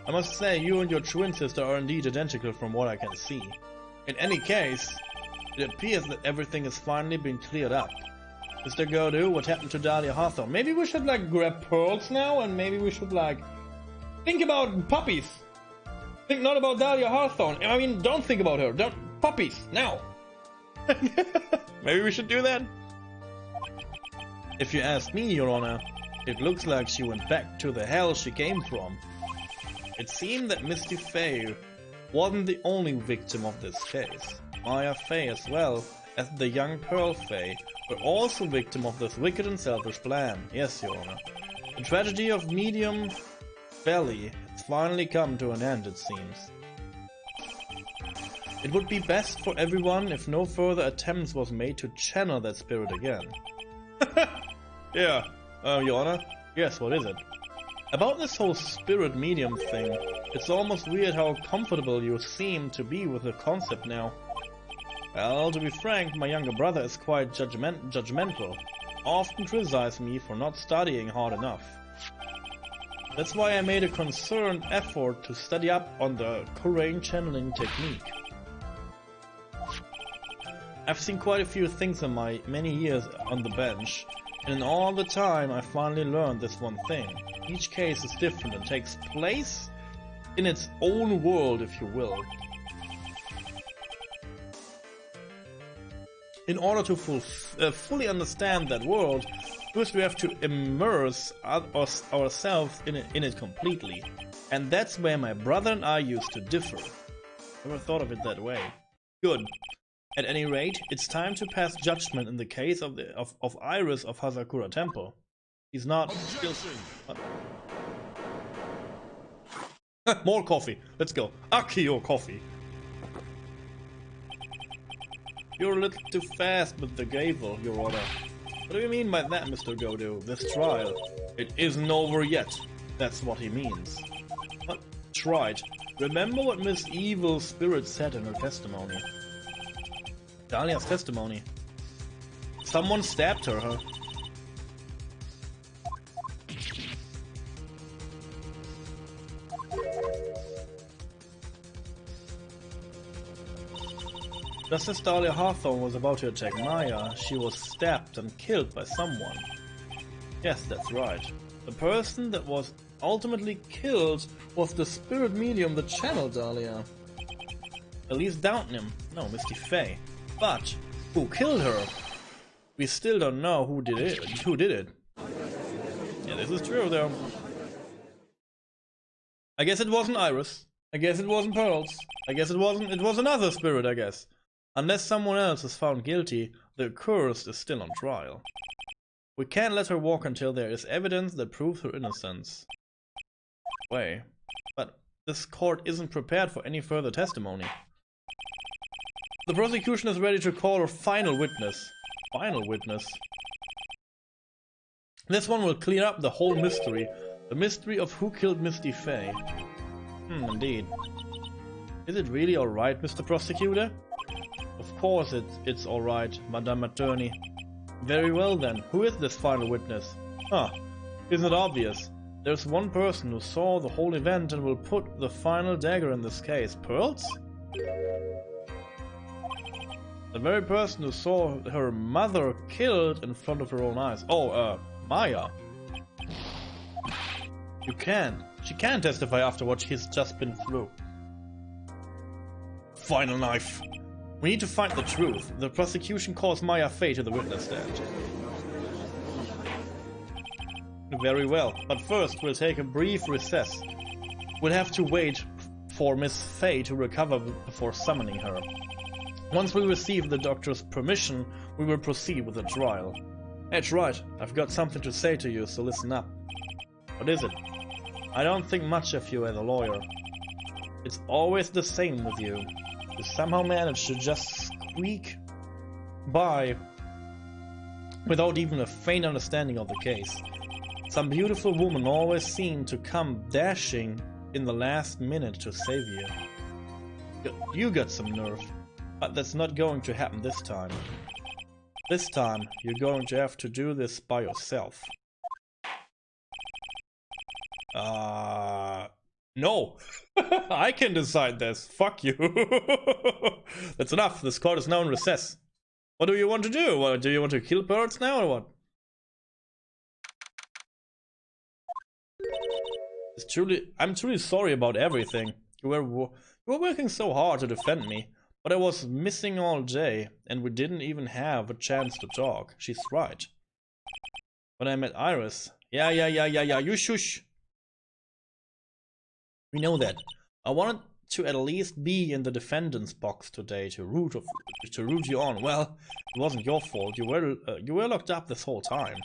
I must say, you and your twin sister are indeed identical from what I can see. In any case, it appears that everything has finally been cleared up. Mr. Godu, what happened to Dahlia Hawthorne? Maybe we should like grab pearls now, and maybe we should like think about puppies. Think not about Dahlia Hawthorne. I mean, don't think about her. Don't puppies now. Maybe we should do that. If you ask me, Your Honor, it looks like she went back to the hell she came from. It seemed that Misty Faye wasn't the only victim of this case. Maya Faye, as well as the young Pearl Faye, were also victim of this wicked and selfish plan. Yes, Your Honor. The tragedy of Medium Valley has finally come to an end, it seems. It would be best for everyone if no further attempts was made to channel that spirit again. Yeah, Your Honor? Yes, what is it? About this whole spirit medium thing, it's almost weird how comfortable you seem to be with the concept now. Well, to be frank, my younger brother is quite judgmental. Often criticizes me for not studying hard enough. That's why I made a concerned effort to study up on the Korean channeling technique. I've seen quite a few things in my many years on the bench, and in all the time I finally learned this one thing. Each case is different and takes place in its own world, if you will. In order to fully understand that world, first we have to immerse ourselves in it completely. And that's where my brother and I used to differ. Never thought of it that way. Good. At any rate, it's time to pass judgment in the case of Iris of Hazakura Temple. He's not still... More coffee. Let's go. Akio coffee. You're a little too fast with the gavel, Your Honor. What do you mean by that, Mr. Godo? This trial, it isn't over yet. That's what he means. But, Wright, remember what Miss Evil Spirit said in her testimony? Dahlia's testimony. Someone stabbed her, huh? Just as Dahlia Hawthorne was about to attack Maya, she was stabbed and killed by someone. Yes, that's right. The person that was ultimately killed was the spirit medium that channeled Dahlia. Elise Downton, no, Misty Faye. But who killed her? We still don't know who did it. Yeah, this is true though. I guess it wasn't Iris. I guess it wasn't Pearls. I guess it was another spirit, I guess. Unless someone else is found guilty, the accursed is still on trial. We can't let her walk until there is evidence that proves her innocence. Wait, but this court isn't prepared for any further testimony. The prosecution is ready to call her final witness. Final witness? This one will clear up the whole mystery. The mystery of who killed Misty Faye. Indeed. Is it really alright, Mr. Prosecutor? Of course it's alright, Madame Attorney. Very well then, who is this final witness? Huh, isn't it obvious? There's one person who saw the whole event and will put the final dagger in this case. Pearls? The very person who saw her mother killed in front of her own eyes. Oh, Maya. She can testify after what she's just been through. Final knife. We need to find the truth. The prosecution calls Maya Faye to the witness stand. Very well, but first we'll take a brief recess. We'll have to wait for Miss Faye to recover before summoning her. Once we receive the doctor's permission, we will proceed with the trial. That's right, I've got something to say to you, so listen up. What is it? I don't think much of you as a lawyer. It's always the same with you. You somehow manage to just squeak by without even a faint understanding of the case. Some beautiful woman always seemed to come dashing in the last minute to save you. You got some nerve, but that's not going to happen this time. This time, you're going to have to do this by yourself. No! I can decide this. Fuck you. That's enough. This court is now in recess. What do you want to do? Do you want to kill birds now or what? I'm truly sorry about everything. You were working so hard to defend me, but I was missing all day, and we didn't even have a chance to talk. She's right. When I met Iris... Yeah, you shush! We know that. I wanted to at least be in the defendant's box today to root you on. Well, it wasn't your fault. You were locked up this whole time.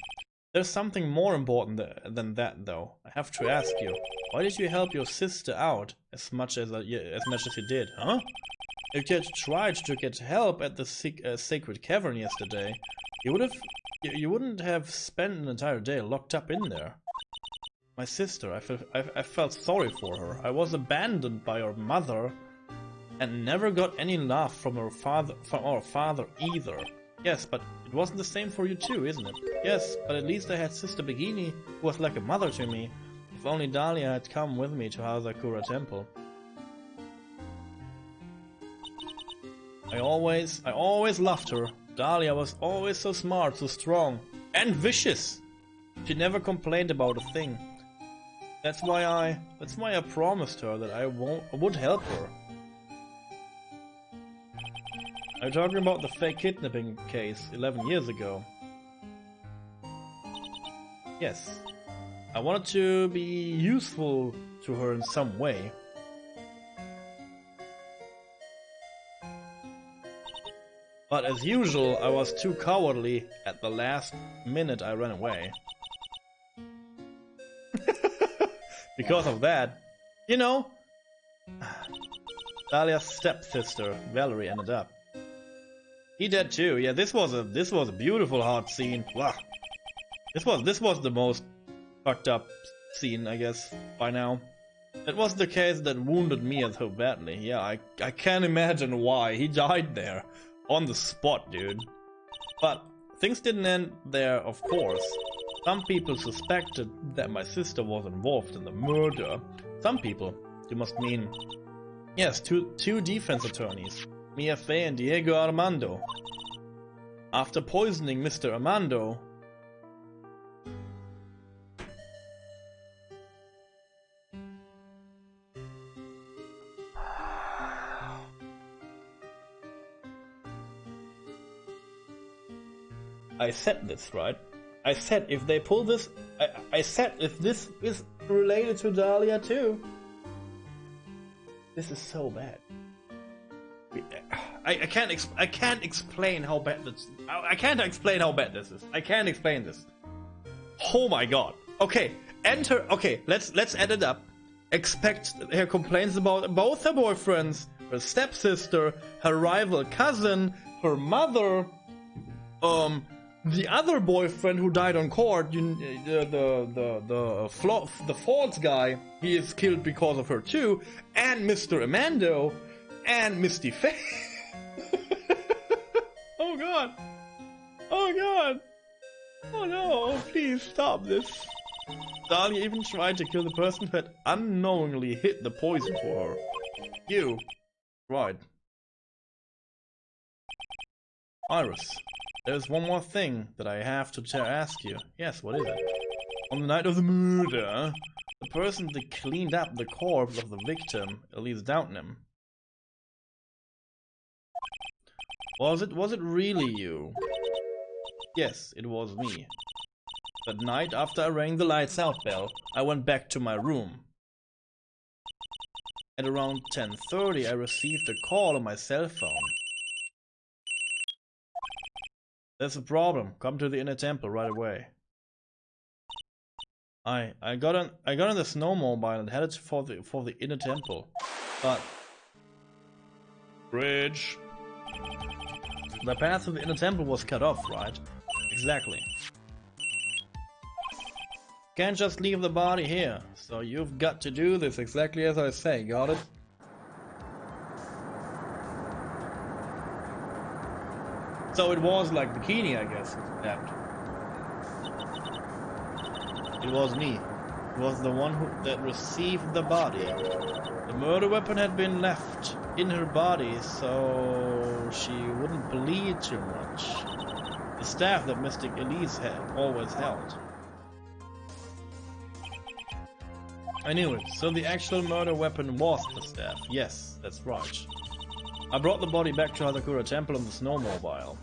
There's something more important than that, though. I have to ask you, why did you help your sister out as much as you did, huh? If you had tried to get help at the sacred cavern yesterday, you wouldn't have spent an entire day locked up in there. My sister, I felt sorry for her. I was abandoned by her mother and never got any love from our father either. Yes, but it wasn't the same for you too, isn't it? Yes, but at least I had Sister Begini, who was like a mother to me. If only Dahlia had come with me to Hazakura Temple. I always loved her. Dahlia was always so smart, so strong, and vicious. She never complained about a thing. That's why I promised her that I would help her. Are you talking about the fake kidnapping case 11 years ago? Yes. I wanted to be useful to her in some way. But as usual, I was too cowardly. At the last minute I ran away. Because of that, you know, Dahlia's stepsister, Valerie, ended up. He did too. Yeah, this was a beautiful hard scene. Wow. This was the most fucked up scene, I guess, by now. It was the case that wounded me so badly. Yeah, I can't imagine why. He died there. On the spot, dude. But things didn't end there, of course. Some people suspected that my sister was involved in the murder. Some people, you must mean... Yes, two defense attorneys. Mia Fey and Diego Armando. After poisoning Mr. Armando... I said this, right? I said if they pull this... I said if this is related to Dahlia too. This is so bad. I can't explain how bad this... I can't explain how bad this is. I can't explain this. Oh my god. Okay, enter... Okay, let's add it up. Expect her complaints about both her boyfriends, her stepsister, her rival cousin, her mother... The other boyfriend who died on court, the false guy, he is killed because of her too, and Mr. Armando, and Misty Faye. Oh god. Oh god. Oh no, please stop this. Dahlia even tried to kill the person who had unknowingly hid the poison for her. You. Right. Iris. There's one more thing that I have to ask you. Yes, what is it? On the night of the murder, the person that cleaned up the corpse of the victim, Elise Downham. Was it really you? Yes, it was me. That night after I rang the lights out bell, I went back to my room. At around 10:30, I received a call on my cell phone. There's a problem. Come to the inner temple right away. I got on the snowmobile and headed for the inner temple. But bridge. The path to the inner temple was cut off, right? Exactly. Can't just leave the body here. So you've got to do this exactly as I say, got it? So it was like Bikini, I guess, that. It was me. It was the one that received the body. The murder weapon had been left in her body so she wouldn't bleed too much. The staff that Mystic Elise had always held. I knew it. So the actual murder weapon was the staff. Yes, that's right. I brought the body back to Hazakura Temple on the snowmobile.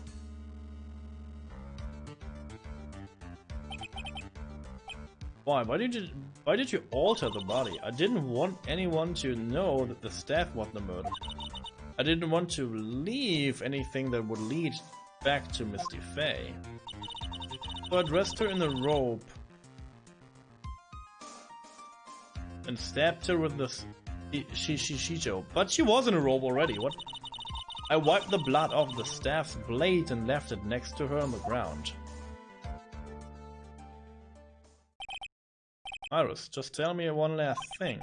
Why? Why did you alter the body? I didn't want anyone to know that the staff was the murder. I didn't want to leave anything that would lead back to Misty Faye. So I dressed her in the robe and stabbed her with the Shishijo. But she was in a robe already. What? I wiped the blood off the staff's blade and left it next to her on the ground. Iris, just tell me one last thing.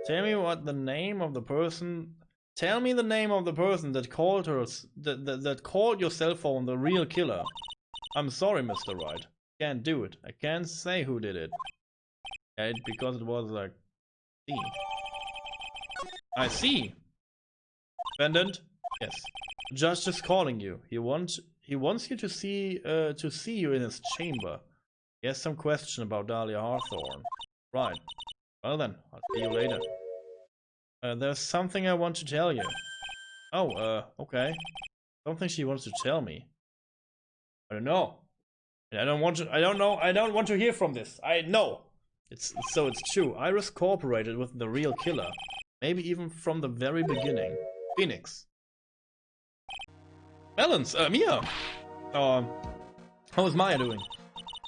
Tell me what the name of the person... Tell me the name of the person that called her... that called your cell phone the real killer. I'm sorry, Mr. Wright. Can't do it. I can't say who did it. Because it was like... C. I see. Defendant? Yes. Judge is calling you. He wants you to see you in his chamber. He has some question about Dahlia Hawthorne. Right. Well then, I'll see you later. There's something I want to tell you. Oh, okay. Something she wants to tell me. I don't know. I don't want to hear from this. I know. It's true. Iris cooperated with the real killer. Maybe even from the very beginning. Phoenix. Melons, Mia! How is Maya doing?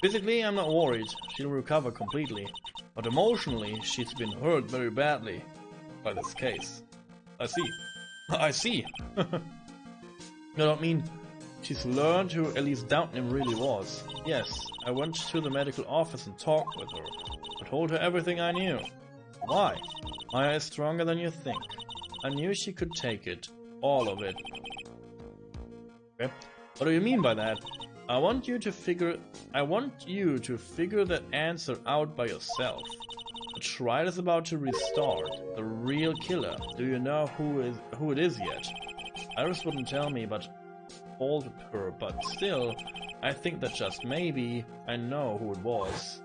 Physically, I'm not worried. She'll recover completely. But emotionally, she's been hurt very badly by this case. I see. I see. I don't mean she's learned who at least Downton really was. Yes, I went to the medical office and talked with her. I told her everything I knew. Why? Maya is stronger than you think. I knew she could take it. All of it. Okay. What do you mean by that? I want you to figure that answer out by yourself. The trial is about to restart. The real killer. Do you know who it is yet? Iris wouldn't tell me, but told her. But still, I think that just maybe I know who it was.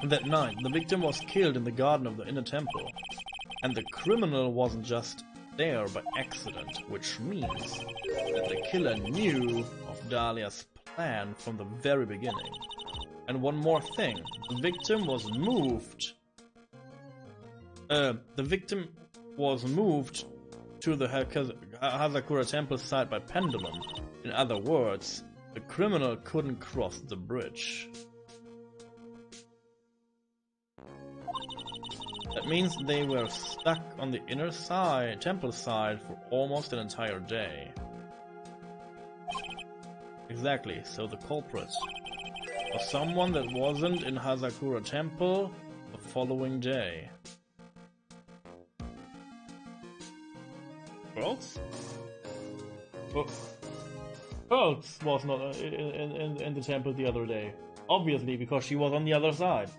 That night, the victim was killed in the garden of the inner temple, and the criminal wasn't just there by accident, which means that the killer knew of Dahlia's plan from the very beginning. And one more thing, the victim was moved to the Hazakura temple site by pendulum. In other words, the criminal couldn't cross the bridge. That means they were stuck on the inner side, temple side, for almost an entire day. Exactly, so the culprit was someone that wasn't in Hazakura temple the following day. Pearls? Pearls was not in the temple the other day. Obviously, because she was on the other side.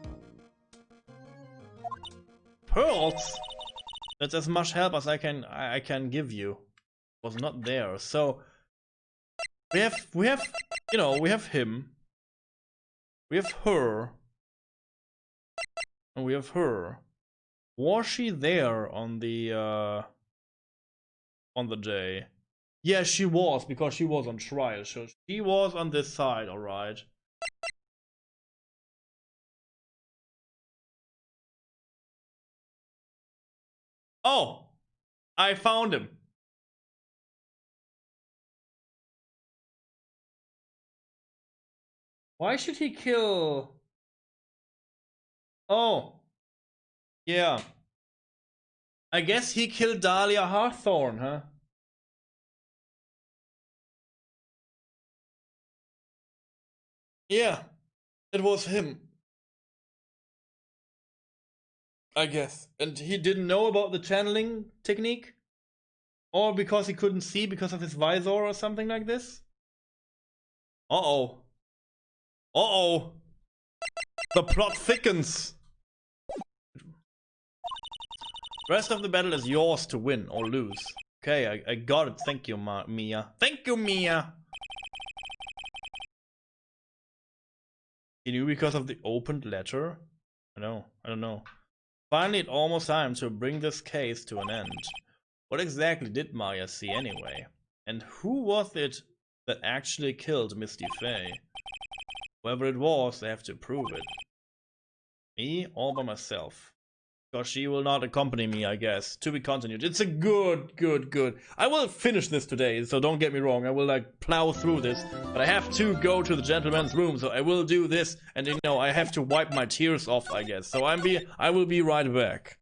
Pearls? That's as much help as I can give you. Was not there. So we have him. We have her. And we have her. Was she there on the day? Yeah, she was, because she was on trial. So she was on this side, alright. Oh! I found him. Why should he kill? Oh. Yeah. I guess he killed Dahlia Hawthorne, huh? Yeah. It was him. I guess. And he didn't know about the channeling technique? Or because he couldn't see because of his visor or something like this? Uh-oh. Uh-oh. The plot thickens. The rest of the battle is yours to win or lose. Okay, I got it. Thank you, Mia. Thank you, Mia. He knew because of the opened letter? I don't know. Finally, it's almost time to bring this case to an end. What exactly did Maya see anyway? And who was it that actually killed Misty Faye? Whoever it was, they have to prove it. Me, all by myself. Because she will not accompany me, I guess. To be continued. It's a good. I will finish this today, so don't get me wrong. I will like plow through this. But I have to go to the gentleman's room, so I will do this. And I have to wipe my tears off, I guess. So I will be right back.